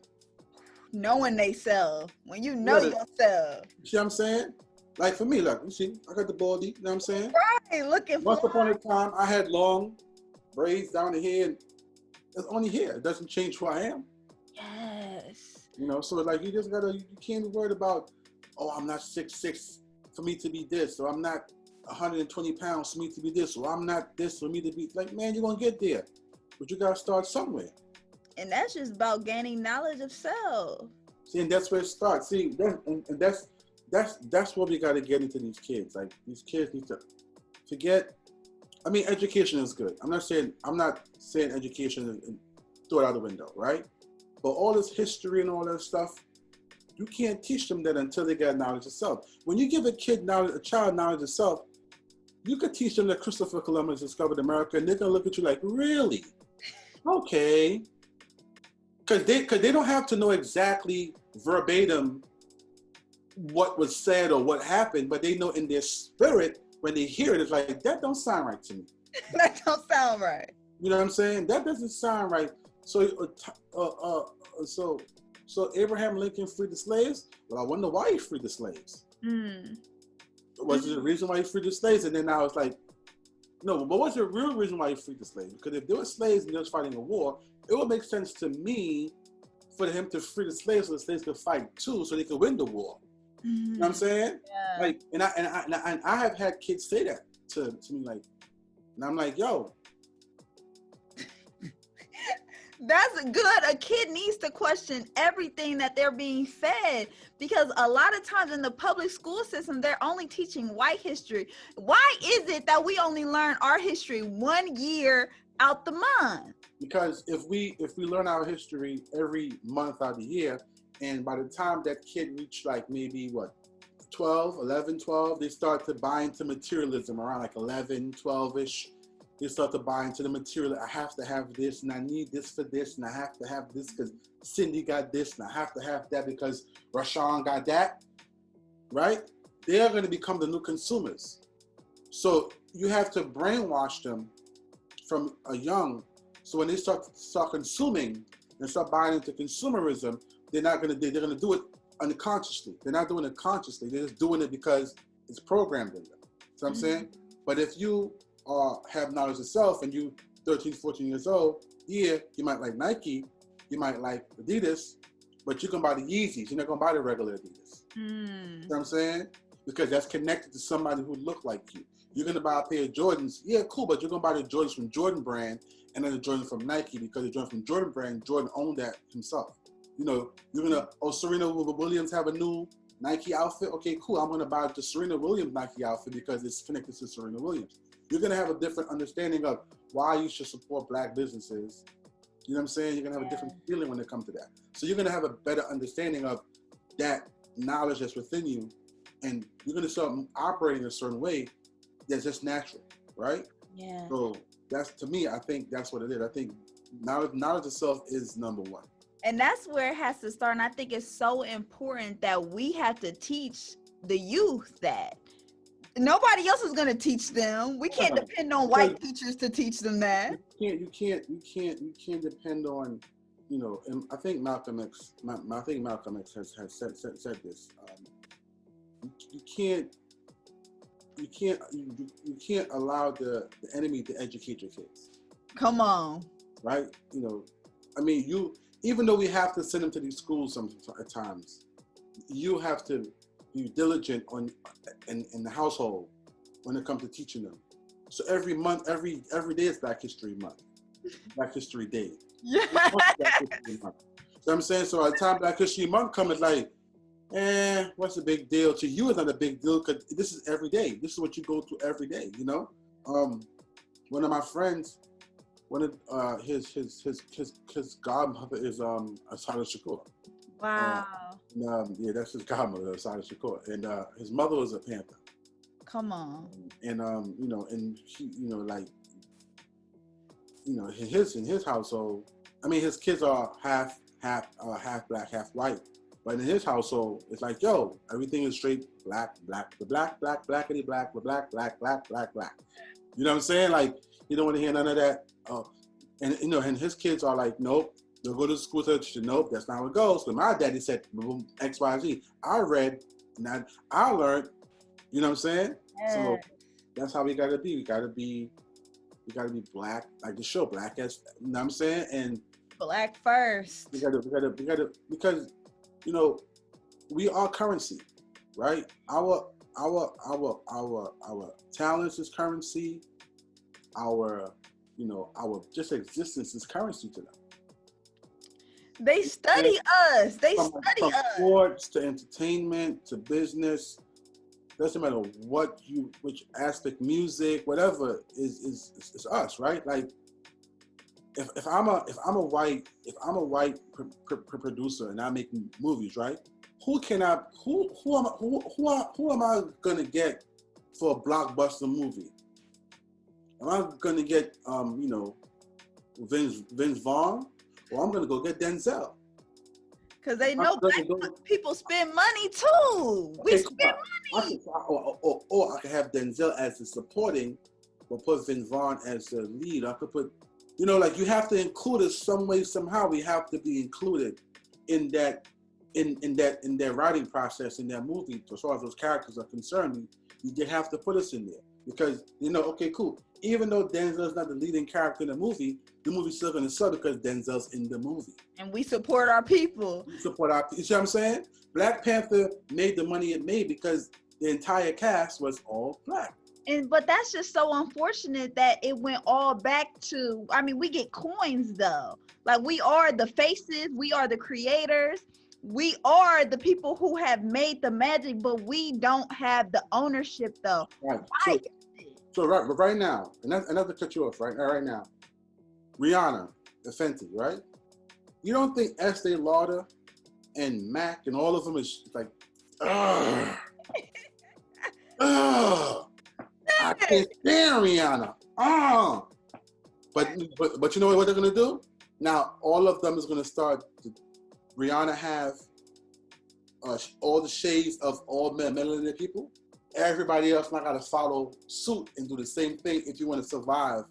S1: Knowing they self. When you know
S2: Yeah,
S1: yourself.
S2: see what I'm saying? Like for me, look, you see, I got the baldy, you know what I'm saying?
S1: Right, looking
S2: Once
S1: for
S2: upon a time, I had long braids down the hair, and it's only hair. It doesn't change who I am.
S1: Yes.
S2: You know, so like you just gotta, you can't be worried about, oh, I'm not 6'6" for me to be this, or I'm not 120 pounds for me to be this, or I'm not this for me to be, like, man, you're gonna get there. But you gotta start somewhere.
S1: And that's just about gaining knowledge of self.
S2: See, and that's where it starts. See, and that's what we gotta get into these kids. Like these kids need to forget. I mean, education is good. I'm not saying education and throw it out the window, right? But all this history and all that stuff, you can't teach them that until they get knowledge of self. When you give a child knowledge of self, you could teach them that Christopher Columbus discovered America, and they're gonna look at you like, really? Okay. Because they don't have to know exactly verbatim what was said or what happened, but they know in their spirit when they hear it, it's like, that don't sound right to me.
S1: That don't sound right.
S2: You know what I'm saying? That doesn't sound right. So, so Abraham Lincoln freed the slaves. Well, I wonder why he freed the slaves. Was it the reason why he freed the slaves? And then now it's like, no, but what's the real reason why he freed the slaves? Because if they were slaves and they was fighting a war, it would make sense to me for him to free the slaves so the slaves could fight too, so they could win the war. You know what I'm saying?
S1: Yeah.
S2: Like, and I have had kids say that to me, like, and I'm like, yo.
S1: That's good. A kid needs to question everything that they're being fed, because a lot of times in the public school system, they're only teaching white history. Why is it that we only learn our history 1 year out the month?
S2: Because if we learn our history every month out of the year, and by the time that kid reached like maybe what, 12, they start to buy into materialism around like 11, 12-ish. They start to buy into the material. I have to have this, and I need this for this, and I have to have this because Cindy got this, and I have to have that because Rashawn got that, right? They are going to become the new consumers. So you have to brainwash them from a young. So when they start consuming and start buying into consumerism, they're going to do it unconsciously. They're not doing it consciously. They're just doing it because it's programmed in them. So I'm saying, but if you have knowledge of self and you 13, 14 years old, yeah, you might like Nike, you might like Adidas, but you can buy the Yeezys. You're not going to buy the regular Adidas. You know what I'm saying? Because that's connected to somebody who look like you. You're going to buy a pair of Jordans. Yeah, cool, but you're going to buy the Jordans from Jordan brand and then the Jordan from Nike, because the Jordan from Jordan brand, Jordan owned that himself. You know, you're going to, Serena Williams have a new Nike outfit. Okay, cool. I'm going to buy the Serena Williams Nike outfit because it's connected to Serena Williams. You're going to have a different understanding of why you should support Black businesses. You know what I'm saying? You're going to have a different feeling when it comes to that. So you're going to have a better understanding of that knowledge that's within you, and you're going to start operating a certain way that's just natural, right?
S1: Yeah.
S2: So that's, to me, I think that's what it is. I think knowledge of self is number one.
S1: And that's where it has to start. And I think it's so important that we have to teach the youth that. Nobody else is going to teach them. We can't depend on white teachers to teach them that.
S2: You can't depend on, you know. And I think Malcolm X has said this. You can't allow the enemy to educate your kids.
S1: Come on.
S2: Right? You know, I mean, even though we have to send them to these schools at times, you have to be diligent in the household when it comes to teaching them. So every month, every day is Black History Month, Black History Day.
S1: Yeah.
S2: Black History Month. So I'm saying, so by the time Black History Month comes, it's like, what's the big deal? To you, it's not a big deal because this is every day. This is what you go through every day. You know, one of my friends, his godmother is Asada Shakur.
S1: Wow.
S2: Yeah, that's his godmother, Asada Shakur, and his mother was a Panther.
S1: Come on.
S2: And you know, and he, you know, like, you know, in his household, I mean, his kids are half Black, half white. But in his household, it's like, yo, everything is straight black, blackity black. You know what I'm saying? Like, you don't want to hear none of that. And you know, and his kids are like, nope, They'll go to school to teach you, nope, that's not how it goes. But my daddy said X, Y, Z. I read, and I learned. You know what I'm saying? So that's how we gotta be. We gotta be black, like the show, black as, you know what I'm saying? And
S1: black first.
S2: we gotta, because, you know, we are currency, right? Our talents is currency. Our, you know, our just existence is currency to them.
S1: They study us. They study
S2: from
S1: us.
S2: Sports to entertainment to business. Doesn't matter which aspect, music, whatever is us, right? Like if I'm a white producer and I'm making movies, right? Who am I gonna get for a blockbuster movie? Am I gonna get you know, Vince Vaughn, or I'm gonna go get Denzel?
S1: Because they know black people spend money too. We spend money.
S2: Or I could have Denzel as the supporting, or put Vince Vaughn as the lead. I could put, you know, like you have to include us some way, somehow. We have to be included in that, in their writing process, in their movie, as far as those characters are concerned. You have to put us in there because, you know, okay, cool. Even though Denzel's not the leading character in the movie's still going to sell because Denzel's in the movie.
S1: And we support our people.
S2: You see what I'm saying? Black Panther made the money it made because the entire cast was all black.
S1: But that's just so unfortunate that it went all back to, I mean, we get coins though. Like we are the faces, we are the creators, we are the people who have made the magic, but we don't have the ownership though.
S2: Right. So right now, and not to cut you off, right now, Rihanna, the Fenty, right? You don't think Estee Lauder and Mac and all of them is like, ugh, ugh, I can't stand Rihanna. But you know what they're gonna do? Now all of them is gonna start. Rihanna have all the shades of all melanin people. Everybody else not gotta follow suit and do the same thing if you want to survive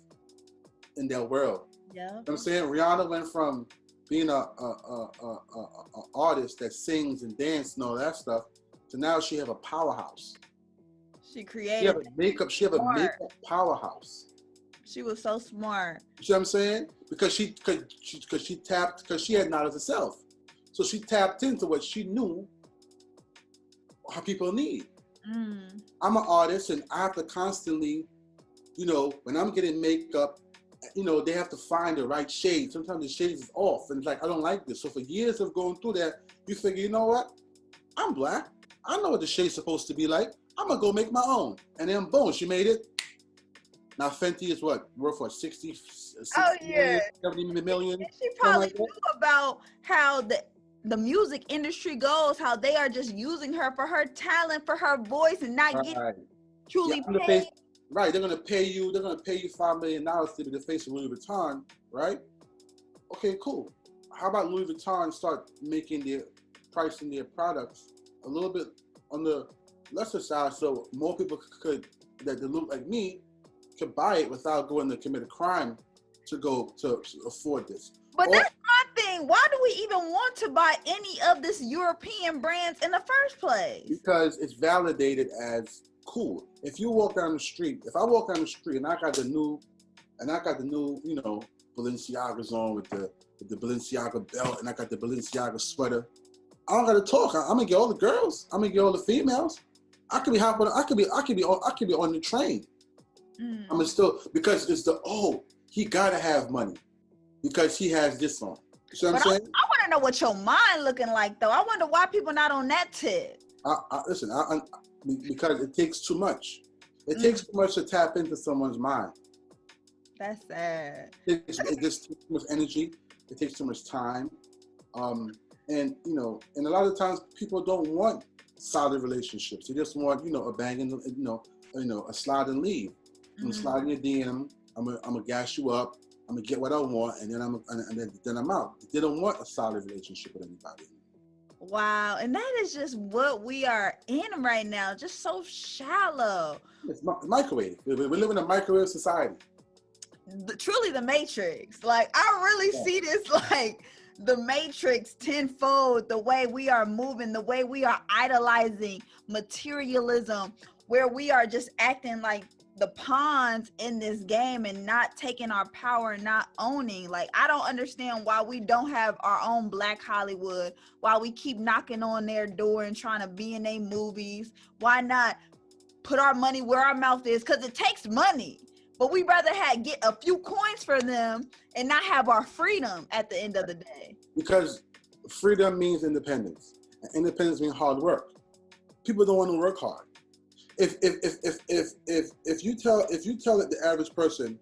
S2: in their world.
S1: Yeah.
S2: You know what I'm saying? Rihanna went from being a artist that sings and dances and all that stuff to now she have a powerhouse.
S1: She created.
S2: She have a makeup powerhouse.
S1: She was so smart.
S2: You see what I'm saying? Because she had knowledge herself. So she tapped into what she knew her people need. I'm an artist and I have to constantly, you know, when I'm getting makeup, you know, they have to find the right shade. Sometimes the shades is off and it's like, I don't like this. So for years of going through that, you figure, you know what? I'm black. I know what the shade's supposed to be like. I'm gonna go make my own. And then boom, she made it. Now Fenty is what? Worth what, 60
S1: yeah.
S2: 70 million?
S1: And she probably knew about how the music industry goes, how they are just using her for her talent, for her voice, and not getting truly paid.
S2: Right, they're gonna pay you $5 million to be the face of Louis Vuitton, right? Okay, cool. How about Louis Vuitton start pricing their products a little bit on the lesser side, so more people that look like me could buy it without going to commit a crime to afford this.
S1: But that's my thing. Why do we even want to buy any of this European brands in the first place?
S2: Because it's validated as cool. If you walk down the street, if I walk down the street and I got the new, you know, Balenciagas on with the Balenciaga belt, and I got the Balenciaga sweater, I don't gotta talk. I'm gonna get all the girls. I'm gonna get all the females. I could be on the train. I'm gonna still, because it's he gotta have money because he has this on. You see what I'm saying?
S1: I want to know what your mind looking like though. I wonder why people not on that tip.
S2: Listen, because it takes too much. It takes too much to tap into someone's mind.
S1: That's sad.
S2: It takes too much energy. It takes too much time. And you know, and a lot of times people don't want solid relationships. They just want, you know, a bang and, you know, a slide and leave. I'm gonna slide in your DM. I'm gonna gas you up. I'm gonna get what I want, and then I'm out. They don't want a solid relationship with anybody.
S1: Wow, and that is just what we are in right now. Just so shallow.
S2: It's microwave. We live in a microwave society.
S1: Truly the Matrix. Like I really see this like the matrix tenfold, the way we are moving, the way we are idolizing materialism, where we are just acting like the pawns in this game and not taking our power, not owning. Like, I don't understand why we don't have our own Black Hollywood, why we keep knocking on their door and trying to be in their movies. Why not put our money where our mouth is? Because it takes money, but we rather get a few coins for them and not have our freedom at the end of the day.
S2: Because freedom means independence, and independence means hard work. People don't want to work hard. If you tell the average person,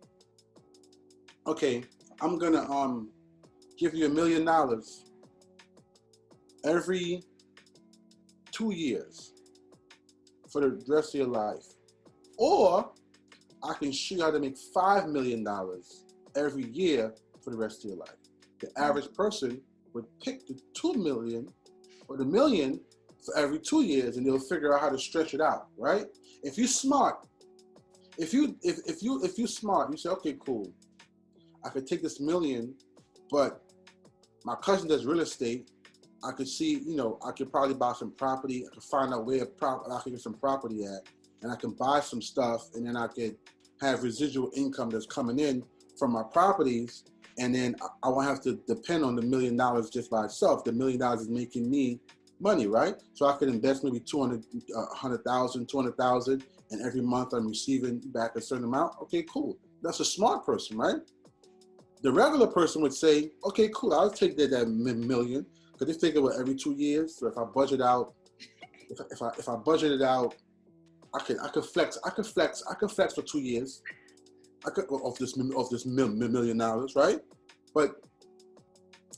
S2: okay, I'm gonna give you $1 million every 2 years for the rest of your life, or I can show you how to make $5 million every year for the rest of your life. The average person would pick the 2 million or the million for every 2 years, and they'll figure out how to stretch it out, right? If you're smart, if you smart, you say, okay, cool, I could take this million, but my cousin does real estate. I could see, I could probably buy some property. I could find out where I could get some property at, and I can buy some stuff, and then I could have residual income that's coming in from my properties, and then I won't have to depend on the $1 million just by itself. The $1 million is making me money, right? So I could invest maybe 100,000, 200,000, and every month I'm receiving back a certain amount. Okay, cool. That's a smart person, right? The regular person would say, okay, cool, I'll take that million, because they figure what, every 2 years. So if I budget out, if I budget it out, I could flex for 2 years. I could off this $1 million, right? But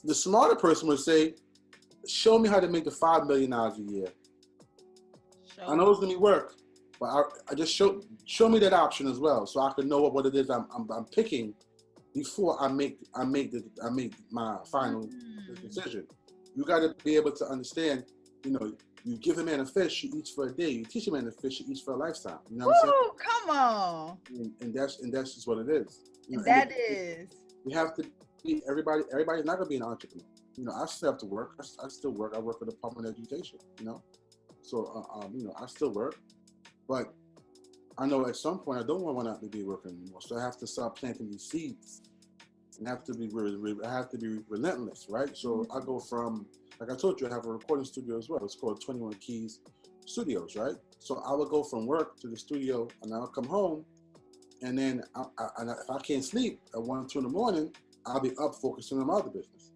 S2: the smarter person would say, show me how to make the $5 million a year. I know it's gonna be work, but I just show me that option as well, so I can know what it is I'm picking before I make my final decision. You got to be able to understand. You give a man a fish, he eats for a day. You teach a man a fish, he eats for a lifetime. You know what I'm saying?
S1: Come on.
S2: And that's just what it is.
S1: That is.
S2: We have to be everybody's not gonna be an entrepreneur. I still have to work. I still work. I work for the Department of Education. So I still work, but I know at some point I don't want to be working anymore. So I have to start planting these seeds, and I have to be relentless, right? So I go from, like I told you, I have a recording studio as well. It's called 21 Keys Studios, right? So I would go from work to the studio, and I'll come home, and then if I can't sleep at 1 or 2 in the morning, I'll be up focusing on my other business.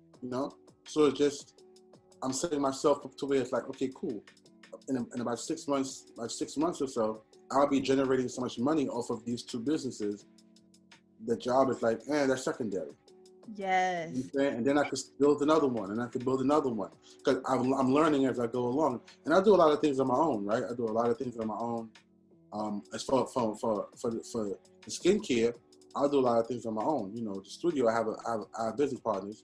S2: So it's just, I'm setting myself up to where it's like, okay, cool. In about 6 months, or so, I'll be generating so much money off of these 2 businesses. The job is like, that's secondary.
S1: Yes.
S2: And then I could build another one, and I could build another one, because I'm learning as I go along. And I do a lot of things on my own, right? I do a lot of things on my own. As for the skincare, I'll do a lot of things on my own. The studio, I have business partners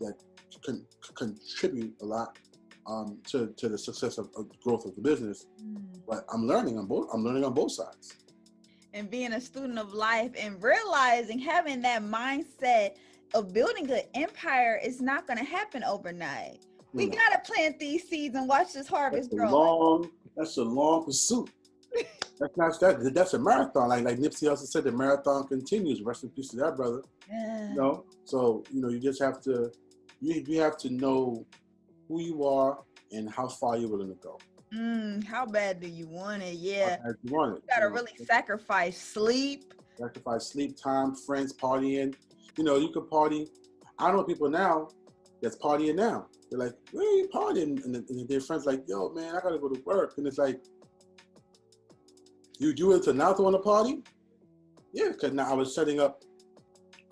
S2: that can contribute a lot to the success of growth of the business. But I'm learning on both sides.
S1: And being a student of life and realizing, having that mindset of building an empire is not going to happen overnight. We got to plant these seeds and watch this harvest grow.
S2: That's a long pursuit. That's a marathon. Like Nipsey Hussle said, the marathon continues. Rest in peace to that brother.
S1: Yeah.
S2: So you just have to you have to know who you are and how far you're willing to go.
S1: How bad do you want it? Yeah.
S2: How bad you want it.
S1: You gotta really sacrifice sleep.
S2: Time, friends, partying. You could party. I know people now that's partying now. They're like, where are you partying? And their friends like, yo, man, I gotta go to work. And it's like, you do it to now to want to party? Yeah, because now I was setting up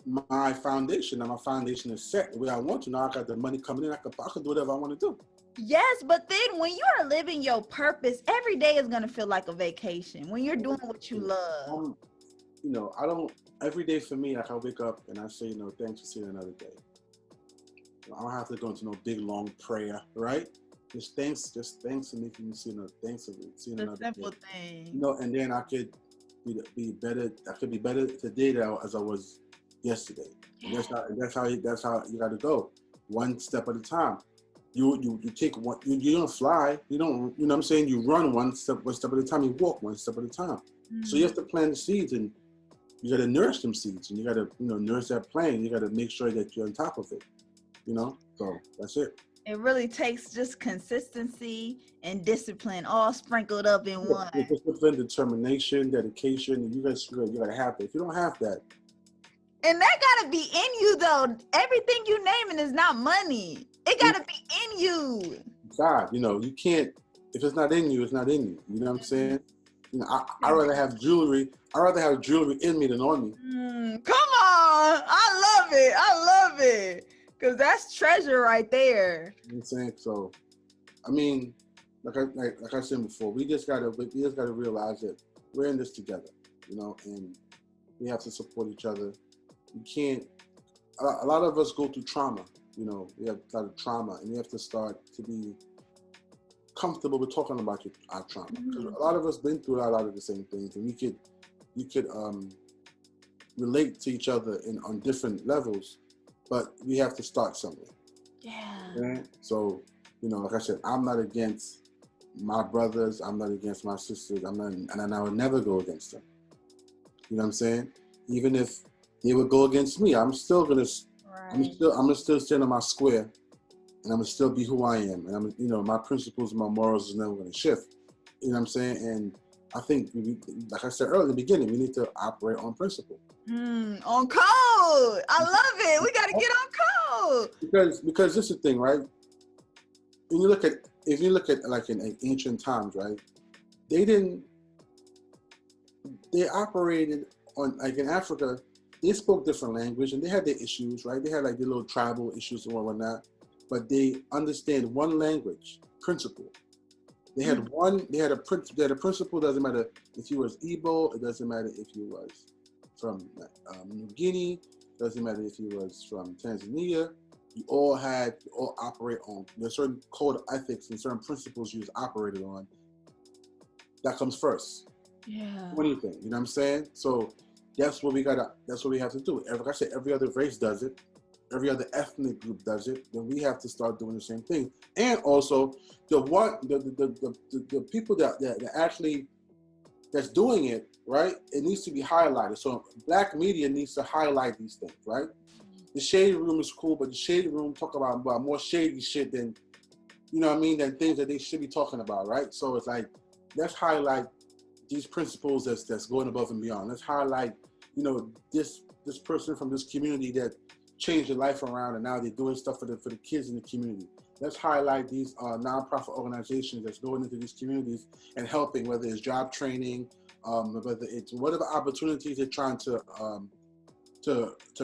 S2: my foundation. Now my foundation is set the way I want to. Now I got the money coming in. I can do whatever I want to do.
S1: Yes, but then when you are living your purpose, every day is gonna feel like a vacation. When you're doing what you love.
S2: I don't. Every day for me, like I wake up and I say, thanks for seeing another day. I don't have to go into no big long prayer, right? Just thanks for making me see another. Thanks for seeing another day. The simple thing. And then I could be better. I could be better today as I was yesterday. And that's how you got to go. one step at a time. You take one. You don't fly. You don't. You know what I'm saying? You run one step at a time. You walk one step at a time. So you have to plant the seeds, and you got to nourish them seeds, and you got to nourish that plant. You got to make sure that you're on top of it. So that's it.
S1: It really takes just consistency and discipline all sprinkled up in one.
S2: Discipline, determination, dedication. You gotta have that. If you don't have that,
S1: and that gotta be in you though. Everything you naming is not money. It gotta be in you.
S2: God, you can't. If it's not in you, it's not in you. You know what I'm saying? I'd rather have jewelry. I'd rather have jewelry in me than on me.
S1: Come on, I love it. Cause that's treasure right there.
S2: You know what I'm saying? So, I mean, like I said before, we just gotta realize that we're in this together, and we have to support each other. You can't. A lot of us go through trauma. We have a lot of trauma, and we have to start to be comfortable with talking about our trauma. Because a lot of us been through a lot of the same things, and we could relate to each other on different levels. But we have to start somewhere.
S1: Yeah.
S2: Okay? So, like I said, I'm not against my brothers. I'm not against my sisters. And I would never go against them. You know what I'm saying? Even if they would go against me, I'm still gonna stand on my square, and I'm gonna still be who I am. And my principles and my morals is never gonna shift. You know what I'm saying? And I think, like I said earlier in the beginning, we need to operate on principle.
S1: On code. I love it. We got to get on code.
S2: Because this is the thing, right? If you look at like in ancient times, right? They operated on, like in Africa, they spoke different language and they had their issues, right? They had like their little tribal issues and whatnot, but they understand one language, principle. They had a principle. Doesn't matter if you was Igbo. It doesn't matter if you was from New Guinea. Doesn't matter if you was from Tanzania. You all operate on. There's certain code of ethics and certain principles you operated on. That comes first.
S1: Yeah.
S2: Anything, you know what I'm saying? So that's what we have to do. Like I said, every other race does it. Every other ethnic group does it. Then we have to start doing the same thing. And also, the people that actually that's doing it, right? It needs to be highlighted. So Black media needs to highlight these things, right? The Shade Room is cool, but the Shade Room talk about more shady shit than, than things that they should be talking about, right? So it's like, let's highlight these principles that's going above and beyond. Let's highlight, this person from this community that changed their life around and now they're doing stuff for the kids in the community. Let's highlight these nonprofit organizations that's going into these communities and helping, whether it's job training, whether it's whatever opportunities they're trying to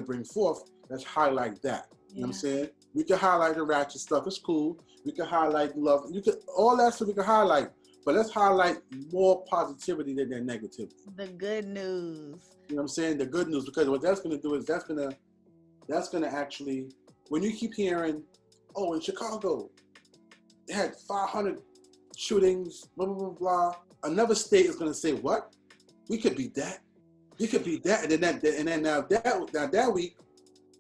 S2: bring forth. Let's highlight that. You know what I'm saying? We can highlight the ratchet stuff. It's cool. We can highlight love. All that stuff we can highlight. But let's highlight more positivity than negativity.
S1: The good news.
S2: You know what I'm saying? The good news, because what that's going to do is that's going to actually, when you keep hearing, oh, in Chicago, they had 500 shootings, blah, blah, blah, blah. Another state is going to say, what? We could beat that. We could beat that. And then that week,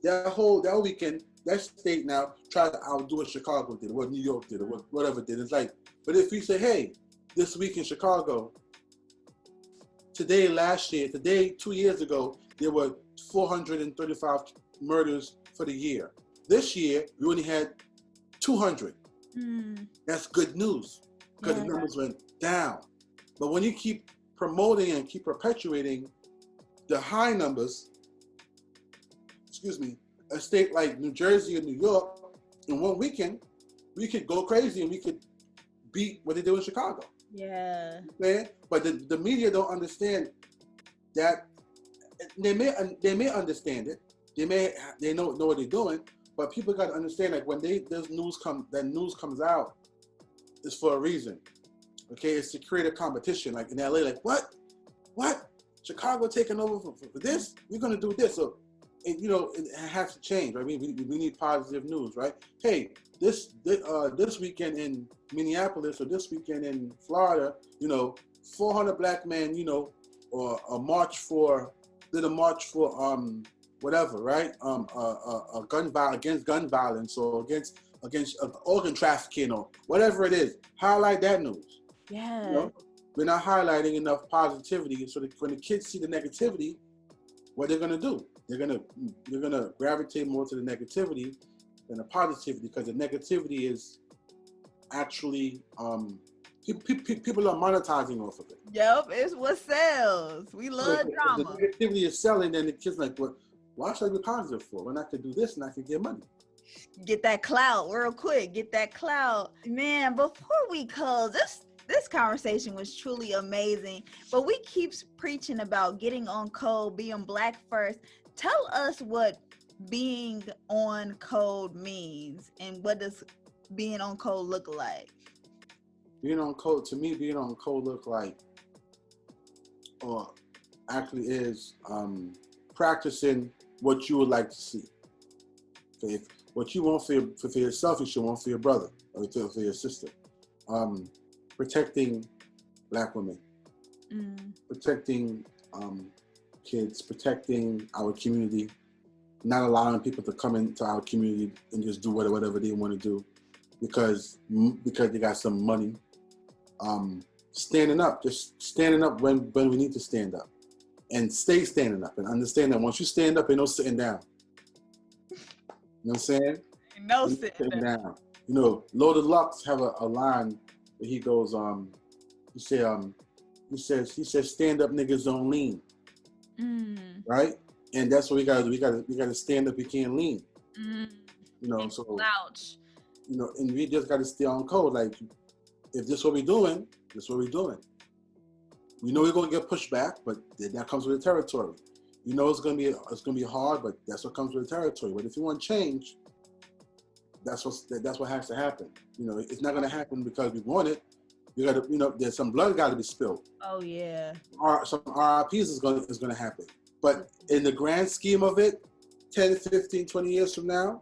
S2: that weekend, that state now tries to outdo what Chicago did, or what New York did, or whatever it did. It's like, but if we say, hey, this week in Chicago, today, 2 years ago, there were 435 murders for the year. This year, we only had 200. That's good news, because the numbers went down. But when you keep promoting and keep perpetuating the high numbers, a state like New Jersey or New York, in one weekend, we could go crazy and we could beat what they do in Chicago.
S1: Yeah.
S2: But the media don't understand that. They may understand it. They know what they're doing. But people got to understand that when news comes out, it's for a reason. Okay, it's to create a competition. Like in LA, like what? Chicago taking over for this? We're gonna do this. So, it has to change, right? We need positive news, right? Hey, this weekend in Minneapolis or this weekend in Florida, 400 black men, or did a march for whatever, right? Against gun violence or against organ trafficking or whatever it is. Highlight that news.
S1: Yeah.
S2: You know, we're not highlighting enough positivity, so that when the kids see the negativity, what they're gonna do? They're gonna gravitate more to the negativity than the positivity, because the negativity is actually people are monetizing off of it.
S1: Yep, it's what sells. We love drama.
S2: The negativity is selling, then the kids like, well, why should I be positive for? When I could do this and I could get money.
S1: Get that clout real quick. Get that clout. Man, before we close, this conversation was truly amazing. But we keep preaching about getting on code, being Black first. Tell us what being on code means, and what does being on code look like?
S2: Being on code, to me, being on code look like, or actually is, practicing what you would like to see. If what you want for yourself, you should want for your brother or for your sister. Protecting Black women, protecting kids, protecting our community, not allowing people to come into our community and just do whatever they want to do because they got some money. Standing up when we need to stand up, and stay standing up, and understand that once you stand up, ain't no sitting down. You know what I'm saying?
S1: No sitting down.
S2: You know, Loaded Lux have a line where he goes, he says, stand up niggas don't lean. Right? And that's what we gotta do. We gotta stand up, we can't lean. You know, so
S1: slouch.
S2: You know, and we just gotta stay on code. Like, if this is what we're doing, this is what we're doing. We know we're gonna get pushed back, but that comes with the territory. You know it's gonna be hard, but that's what comes with the territory. But if you want change, that's what has to happen. You know, it's not gonna happen because we want it. You gotta, you know, there's some blood gotta be spilled.
S1: Oh yeah.
S2: Some RIPs is gonna happen. But in the grand scheme of it, 10, 15, 20 years from now,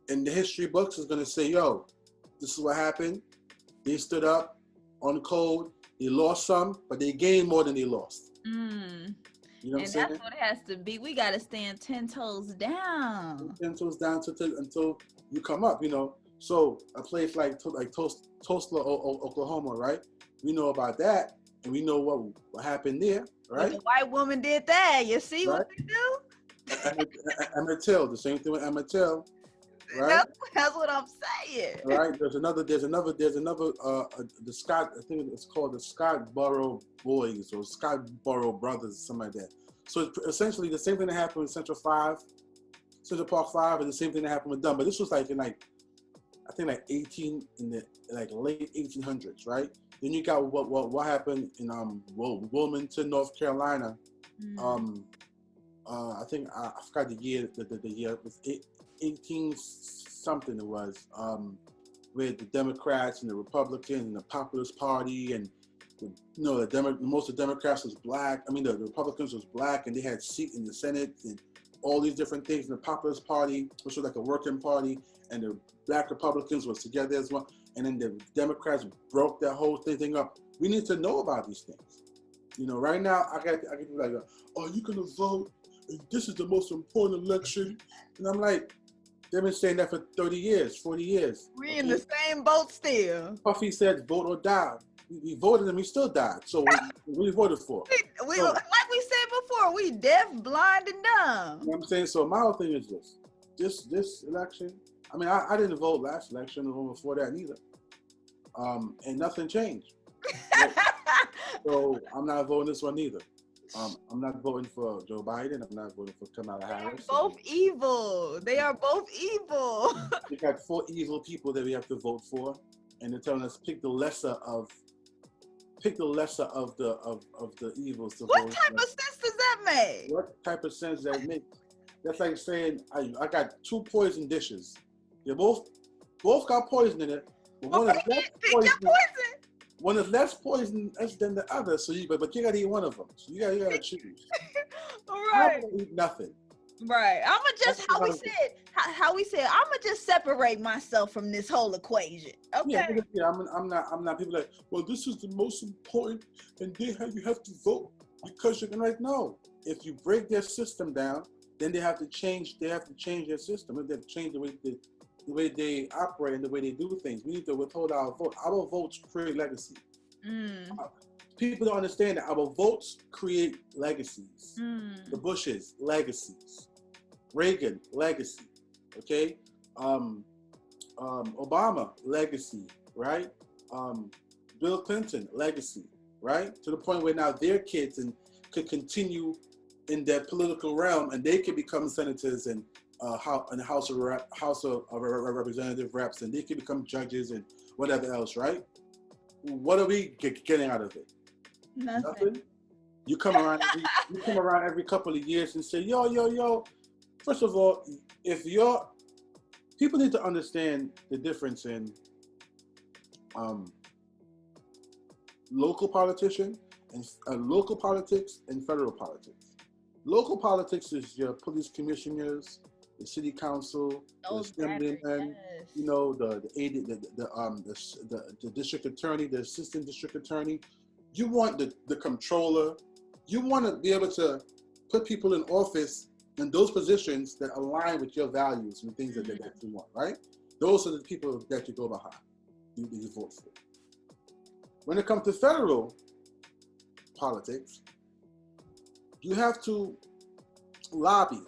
S2: in the history books is gonna say, yo, this is what happened. They stood up on code. They lost some, but they gained more than they lost. You know what I'm saying?
S1: And that's what it has to be. We got to stand 10 toes down.
S2: 10 toes down until you come up, you know. So a place like Tulsa, Oklahoma, right? We know about that, and we know what happened there, right?
S1: But the white woman did that. You see what they do?
S2: Emmett Till, the same thing with Emmett Till. Right?
S1: That's what I'm saying.
S2: Right. There's another. The Scott. I think it's called the Scottsboro Boys or Scottsboro Brothers, something like that. So it's essentially the same thing that happened with Central Park 5, and the same thing that happened with them. But this was like in I think in the late 1800s, right? Then you got what happened in Wilmington, North Carolina. I think I forgot the year. The year it was 18 something it was, with the Democrats and the Republicans and the Populist Party, and most of the Democrats was black. I mean, the Republicans was black, and they had seat in the Senate and all these different things. And the Populist Party, which was like a working party, and the black Republicans was together as one. And then the Democrats broke that whole thing up. We need to know about these things. You know, right now I can be like, oh, you gonna vote? This is the most important election, and I'm like, they've been saying that for 30 years, 40 years.
S1: We in the same boat still.
S2: Puffy said, vote or die. We voted and we still died. So what we voted for?
S1: Like we said before, we deaf, blind, and dumb.
S2: You know what I'm saying? So my whole thing is this election, I mean, I didn't vote last election or before that neither. And nothing changed. So I'm not voting this one either. I'm not voting for Joe Biden. I'm not voting for Kamala Harris.
S1: Both evil. They are both evil.
S2: We got 4 evil people that we have to vote for, and they're telling us pick the lesser of the evils. To
S1: what
S2: vote
S1: type of sense does that make?
S2: What type of sense does that make? That's like saying I got 2 poison dishes. They both got poison in it. But one is less poison. One is less poisonous than the other, so but you gotta eat one of them. So you gotta choose.
S1: Right.
S2: I'm gonna eat nothing.
S1: Right. I'ma just how we said. I'ma just separate myself from this whole equation. Okay.
S2: Yeah. I'm not. People like, well, this is the most important, and you have to vote because you're gonna like. No, if you break their system down, then they have to change. They have to change their system. They have to change the way they operate and the way they do things. We need to withhold our vote. Our votes create legacy.
S1: Mm.
S2: People don't understand that our votes create legacies. The
S1: Mm.
S2: Bushes, legacies. Reagan, legacy. Okay. Obama, legacy. Right. Bill Clinton, legacy. Right. To the point where now their kids could continue in their political realm, and they could become senators and House of Representative reps, and they could become judges and whatever else. Right. What are we getting out of it?
S1: Nothing.
S2: You come around every couple of years and say, yo. First of all, if you're people need to understand the difference in local politician and local politics and federal politics. Local politics is your police commissioners, the city council, the assemblyman,
S1: Yes.
S2: you know, the district attorney, the assistant district attorney. You want the controller. You want to be able to put people in office in those positions that align with your values and things that you want, right? Those are the people that you go behind, you vote for. When it comes to federal politics, you have to lobby,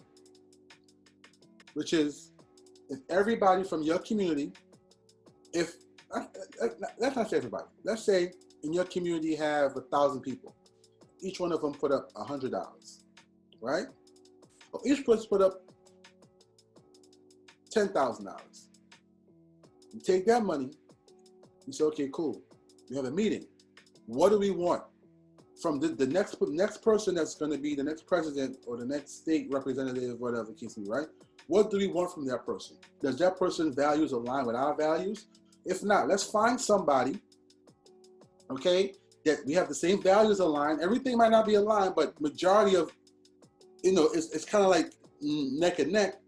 S2: which is if everybody from your community, let's not say everybody, let's say in your community you have 1,000 people. Each one of them put up $100, right? Or each person put up $10,000. You take that money, you say, okay, cool. We have a meeting. What do we want from the next person that's going to be the next president or the next state representative, whatever the case may be, right? What do we want from that person? Does that person's values align with our values? If not, let's find somebody, okay, that we have the same values aligned. Everything might not be aligned, but majority of, it's kind of like neck and neck,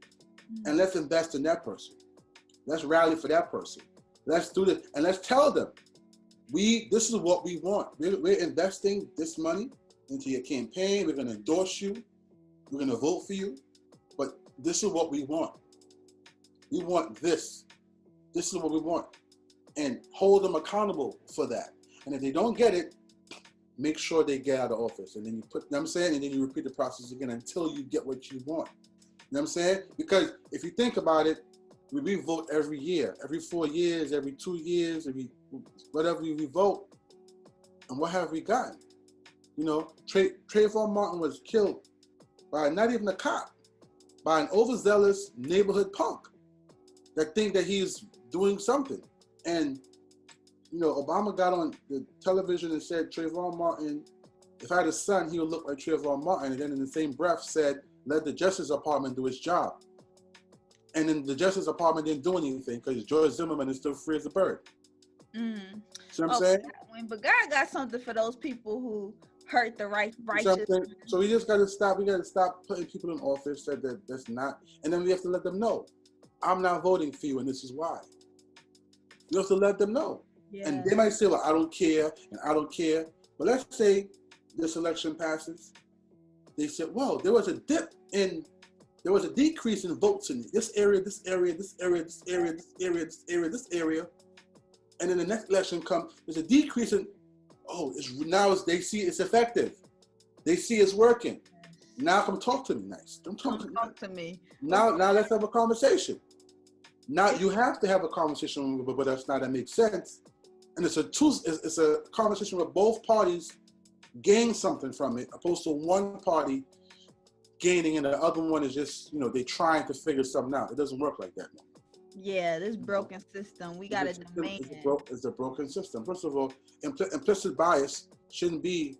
S2: and let's invest in that person. Let's rally for that person. Let's do this, and let's tell them, this is what we want. We're investing this money into your campaign. We're going to endorse you. We're going to vote for you. But this is what we want. We want this. This is what we want. And hold them accountable for that. And if they don't get it, make sure they get out of office. And then you you know what I'm saying? And then you repeat the process again until you get what you want. You know what I'm saying? Because if you think about it, we vote every year, every 4 years, every 2 years, whatever we vote. And what have we gotten? You know, Trayvon Martin was killed by not even a cop, by an overzealous neighborhood punk that think that he's doing something. And, Obama got on the television and said, Trayvon Martin, if I had a son, he would look like Trayvon Martin. And then in the same breath said, let the Justice Department do its job. And then the Justice Department didn't do anything because George Zimmerman is still free as a bird. See what I'm saying?
S1: But God got something for those people who hurt the righteous.
S2: So we just got to stop. We got to stop putting people in office that's not. And then we have to let them know, I'm not voting for you, and this is why. You have to let them know. Yeah. And they might say, well, I don't care, and I don't care. But let's say this election passes. They said, well, there was a decrease in votes in this area, this area, this area, this area, this area, this area, this area. And then the next election comes, there's a decrease in, they see it's effective. They see it's working. Now come talk to me nice. Don't talk to me. Now let's have a conversation. Now you have to have a conversation with us now that makes sense. And it's a conversation where both parties gain something from it, opposed to one party gaining and the other one is just, they're trying to figure something out. It doesn't work like that. No.
S1: Yeah, this broken system, we got to demand.
S2: It's a broken system. First of all, implicit bias shouldn't be,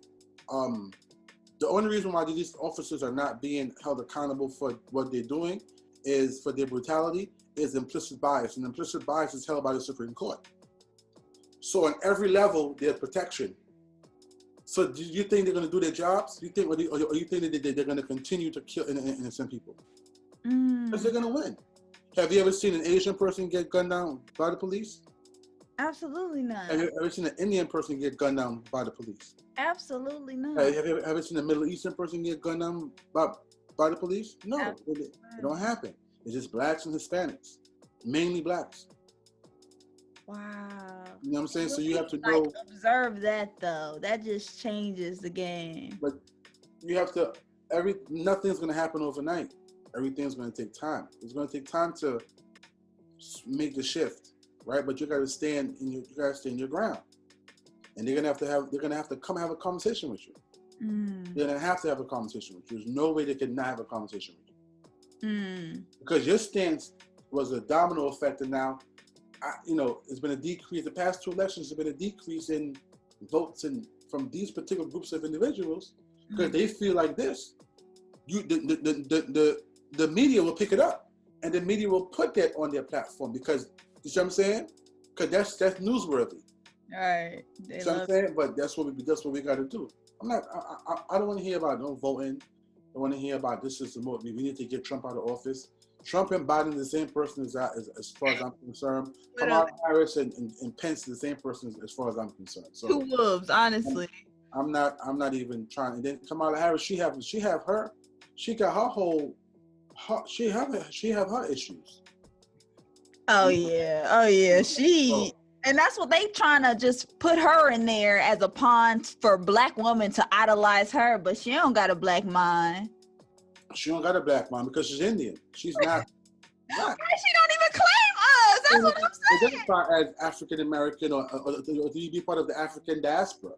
S2: the only reason why these officers are not being held accountable for what they're doing is for their brutality is implicit bias. And implicit bias is held by the Supreme Court. So on every level, there's protection. So do you think they're going to do their jobs? Or you think that they're going to continue to kill innocent people? Because they're going to win. Have you ever seen an Asian person get gunned down by the police?
S1: Absolutely not.
S2: Have you ever seen an Indian person get gunned down by the police?
S1: Absolutely not.
S2: Have you ever seen a Middle Eastern person get gunned down by by the police? No, it don't happen. It's just blacks and Hispanics, mainly blacks.
S1: Wow.
S2: You know what I'm saying? So you have to
S1: like
S2: know.
S1: observe that though. That just changes the game.
S2: But you have to. Nothing's gonna happen overnight. Everything's gonna take time. It's gonna take time to make the shift, right? But you gotta stand in your ground, and they're gonna have to come have a conversation with you. They're gonna have to have a conversation with you. There's no way they could not have a conversation with you. Because your stance was a domino effect, and now, it's been a decrease. The past 2 elections have been a decrease in votes and from these particular groups of individuals because they feel like this. The media will pick it up, and the media will put that on their platform because you see what I'm saying? Because that's newsworthy.
S1: All right.
S2: You know what I'm saying? But that's what we got to do. I don't want to hear about no voting. I want to hear about this is the more we need to get Trump out of office. Trump and Biden the same person as far as I'm concerned. Kamala Harris and Pence the same person as far as I'm concerned. So
S1: 2 wolves, honestly.
S2: I'm not even trying. And then Kamala Harris, she got her whole, she have her issues.
S1: Oh yeah. And that's what they trying to just put her in there as a pawn for black women to idolize her, but she don't got a black mind.
S2: She don't got a black mind because she's Indian. She's not.
S1: She don't even claim us. That's what I'm saying.
S2: Identify as African American or do you be part of the African diaspora?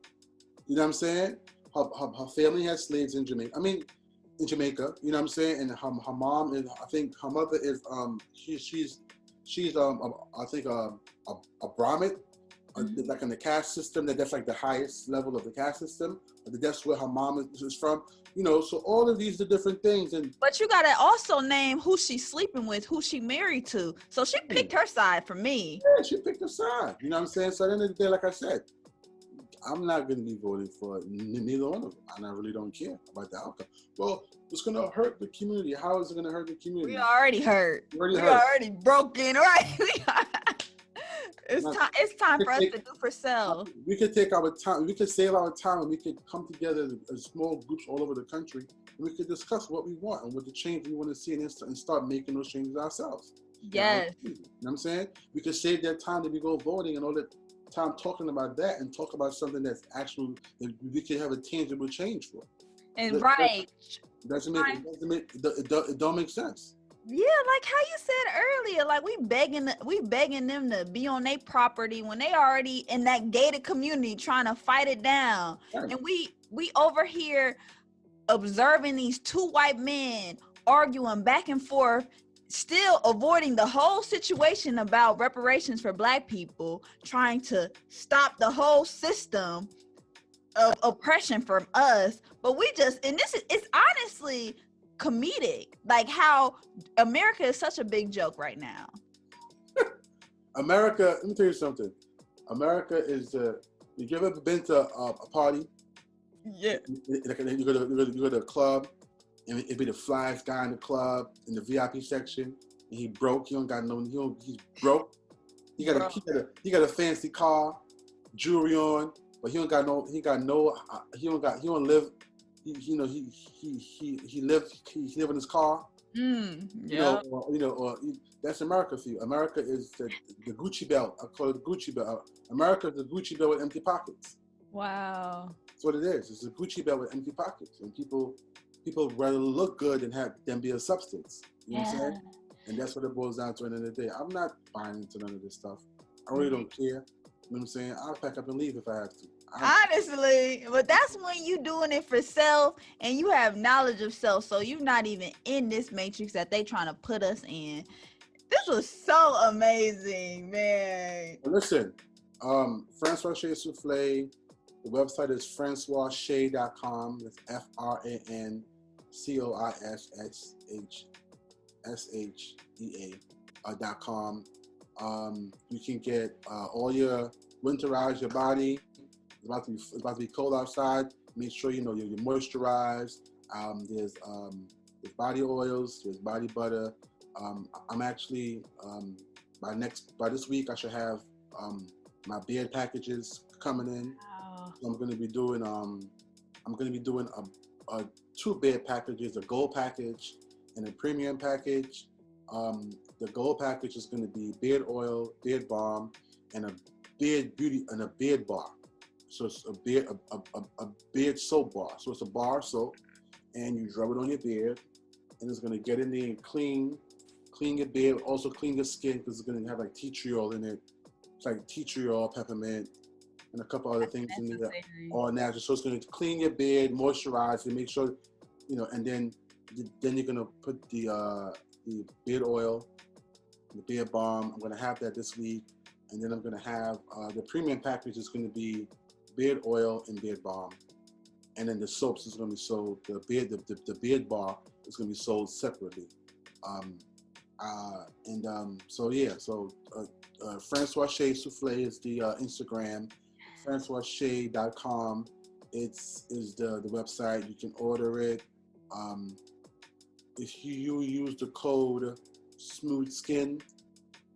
S2: You know what I'm saying? Her family has slaves in Jamaica. In Jamaica. You know what I'm saying? And her mom is. I think her mother is. She's I think a Brahmin, like in the caste system. That's like the highest level of the caste system. That's where her mom is from. So all of these are different things.
S1: But you gotta also name who she's sleeping with, who she married to. So she picked her side for me.
S2: Yeah, she picked her side. You know what I'm saying? So at the end of the day, like I said, I'm not going to be voting for neither one of them. And I really don't care about the outcome. Well, it's going to hurt the community. How is it going to hurt the community?
S1: We already hurt. We already broken, right? It's time for us to do for self.
S2: We could take our time. We could save our time, and we could come together as small groups all over the country, and we could discuss what we want and what the change we want to see, and start making those changes ourselves.
S1: Yes.
S2: You know what I'm saying? We could save that time that we go voting and all that time talking about that, and talk about something that's actual that we could have a tangible change for.
S1: And
S2: it don't make sense.
S1: Yeah, like how you said earlier, like we begging them to be on their property when they already in that gated community trying to fight it down. Right. And we over here observing these 2 white men arguing back and forth, still avoiding the whole situation about reparations for black people, trying to stop the whole system of oppression from us. But it's honestly comedic, like how America is such a big joke right now.
S2: America, let me tell you something. America is you ever been to a party?
S1: Yeah.
S2: You go to a club, and it'd be the flyest guy in the club in the VIP section, and he broke. He's broke. He got a fancy car, jewelry on, but he live in his car. That's America for you. America is the Gucci belt. I call it the Gucci belt. America is the Gucci belt with empty pockets.
S1: Wow.
S2: That's what it is. It's a Gucci belt with empty pockets, and people rather look good than be a substance. You know what I'm saying? And that's what it boils down to at the end of the day. I'm not buying into none of this stuff. I really don't care. You know what I'm saying? I'll pack up and leave if I have to.
S1: Honestly, but that's when you doing it for self and you have knowledge of self, so you're not even in this matrix that they trying to put us in. This was so amazing, man.
S2: Listen, Francois Shea Soufflé. The website is francoisshea.com. That's FrancoisShea.com. You can get all your winterize your body. It's about to be cold outside. Make sure you're moisturized. There's body oils. There's body butter. I'm actually by this week I should have my beard packages coming in. Wow. So I'm going to be doing two beard packages, a gold package and a premium package. The gold package is going to be beard oil, beard balm, and a beard beauty and a beard bar. So it's a beard soap bar. So it's a bar soap, and you rub it on your beard, and it's going to get in there and clean your beard. Also clean your skin because it's going to have like tea tree oil in it. It's like tea tree oil, peppermint, and a couple other things in there, all natural. So it's going to clean your beard, moisturize it, make sure, and then you're going to put the beard oil, the beard balm. I'm going to have that this week. And then I'm going to have the premium package is going to be beard oil and beard balm. And then the soaps is going to be sold, the beard bar is going to be sold separately. Francois Shea Soufflé is the Instagram. FrancoisShea.com is the website. You can order it. If you use the code Smooth Skin,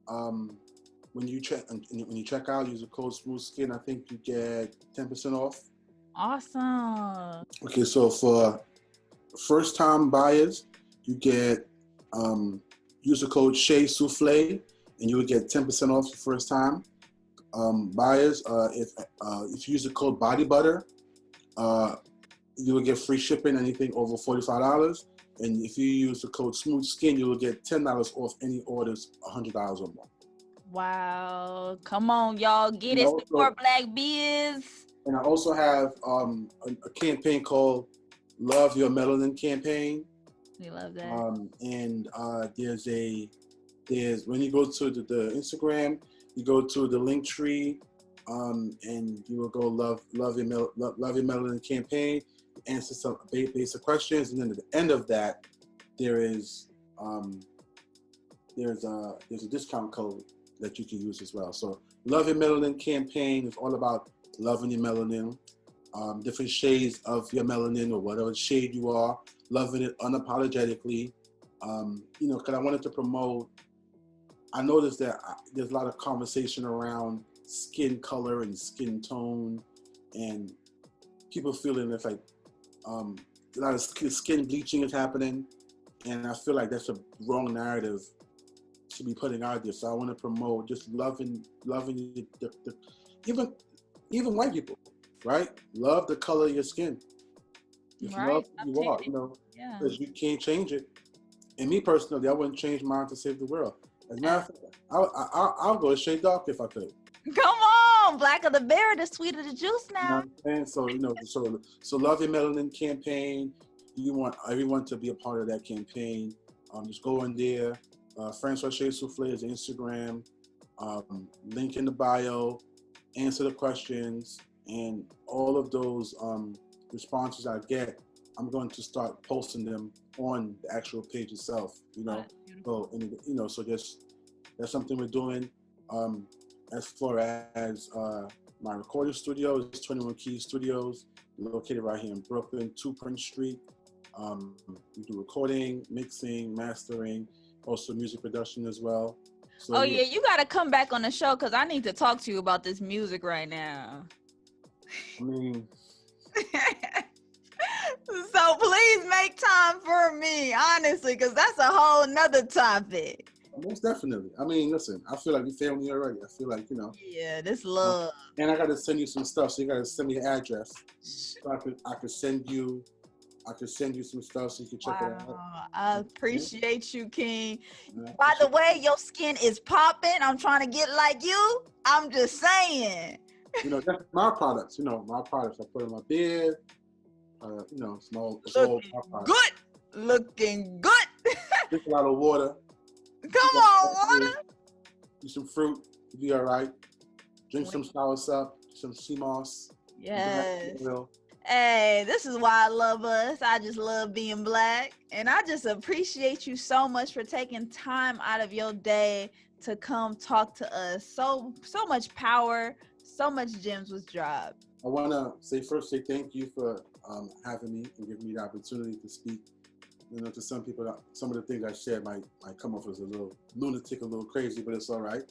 S2: when you check out, use the code Smooth Skin. I think you get 10% off.
S1: Awesome.
S2: Okay, so for first time buyers, you get use the code Shea Soufflé, and you will get 10% off the first time. Buyers, if you use the code Body Butter, you will get free shipping anything over $45. And if you use the code Smooth Skin, you will get $10 off any orders $100 or more.
S1: Wow. Come on, y'all. Get it. Support Black biz.
S2: And I also have a campaign called Love Your Melanin campaign.
S1: We love that.
S2: And there's when you go to the Instagram, you go to the link tree, and you will go love your melanin campaign, answer some basic questions, and then at the end of that, there's a discount code that you can use as well. So Love Your Melanin campaign is all about loving your melanin, different shades of your melanin or whatever shade you are, loving it unapologetically. Because I wanted to promote. I noticed that there's a lot of conversation around skin color and skin tone, and people feeling it's like a lot of skin bleaching is happening, and I feel like that's a wrong narrative to be putting out there. So I want to promote just loving even white people, right? Love the color of your skin. If
S1: right.
S2: you love who you are, because you can't change it. And me personally, I wouldn't change mine to save the world. As a matter of fact, I'll go shade dark if I could.
S1: Come on, blacker the berry, the sweeter the juice now.
S2: So so Love Your Melanin campaign. You want everyone to be a part of that campaign. Just go in there. Francois Shea Soufflé is Instagram. Link in the bio. Answer the questions, and all of those responses I get, I'm going to start posting them on the actual page itself. So just that's something we're doing. As far as my recording studio is 21 Keys Studios, located right here in Brooklyn, 2 Prince Street. We do recording, mixing, mastering, also music production as well. So,
S1: you got to come back on the show because I need to talk to you about this music right now.
S2: I mean,
S1: so please make time for me, honestly, because that's a whole nother topic.
S2: Most definitely. I mean, listen, I feel like we family already. I feel like,
S1: Yeah, this love.
S2: And I got to send you some stuff, so you got to send me your address. So I could send you some stuff so you can check it out.
S1: I appreciate you, King. By the way, your skin is popping. I'm trying to get like you. I'm just saying.
S2: That's my products. My products. I put in my beard. It's all my products.
S1: Good. Looking good.
S2: Drink a lot of water.
S1: Come on, water.
S2: Eat some fruit. You'll be all right. Drink some soursop, some sea moss.
S1: Yes. Hey, this is why I love us. I just love being Black. And I just appreciate you so much for taking time out of your day to come talk to us. So much power, so much gems was dropped.
S2: I want to say thank you for having me and giving me the opportunity to speak. To some people, some of the things I shared might come off as a little lunatic, a little crazy, but it's all right.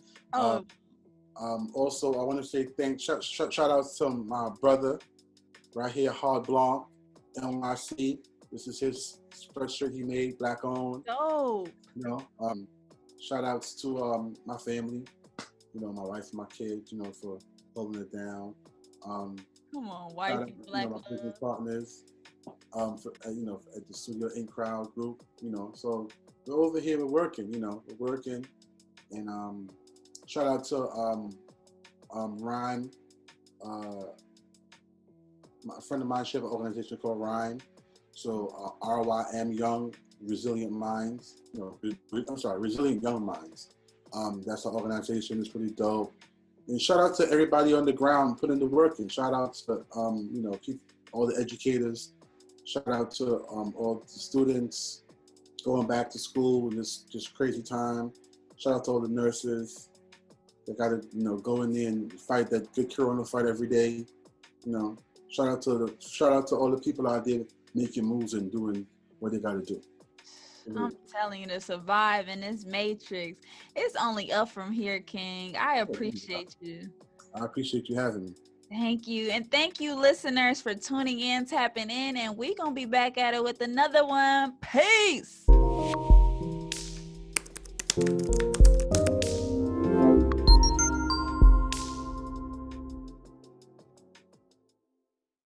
S2: Also, I want to say shout out to my brother right here, Hard Blanc. NYC. This is his sweatshirt he made, black owned.
S1: Dope.
S2: You know, shout outs to my family, you know, my wife and my kids, you know, for holding it down.
S1: Come on, white people, black
S2: my business partners, for, you know, at the Studio Ink Crowd group, you know. So we're over here, we're working, you know, we're working. And shout out to Rhyme, a friend of mine, she has an organization called Rhyme. So RYM, Young Resilient Minds, you know, Resilient Young Minds. That's our organization. It's pretty dope. And shout out to everybody on the ground putting the work in. Shout out to you know, all the educators. Shout out to all the students going back to school in this crazy time. Shout out to all the nurses. They got to, you know, go in there and fight that good corona fight every day. You know, shout out to all the people out there making moves and doing what they got to do.
S1: I'm telling you, to survive in this matrix, it's only up from here, King. I appreciate you.
S2: I appreciate you having me.
S1: Thank you. And thank you, listeners, for tuning in, tapping in. And we're going to be back at it with another one. Peace.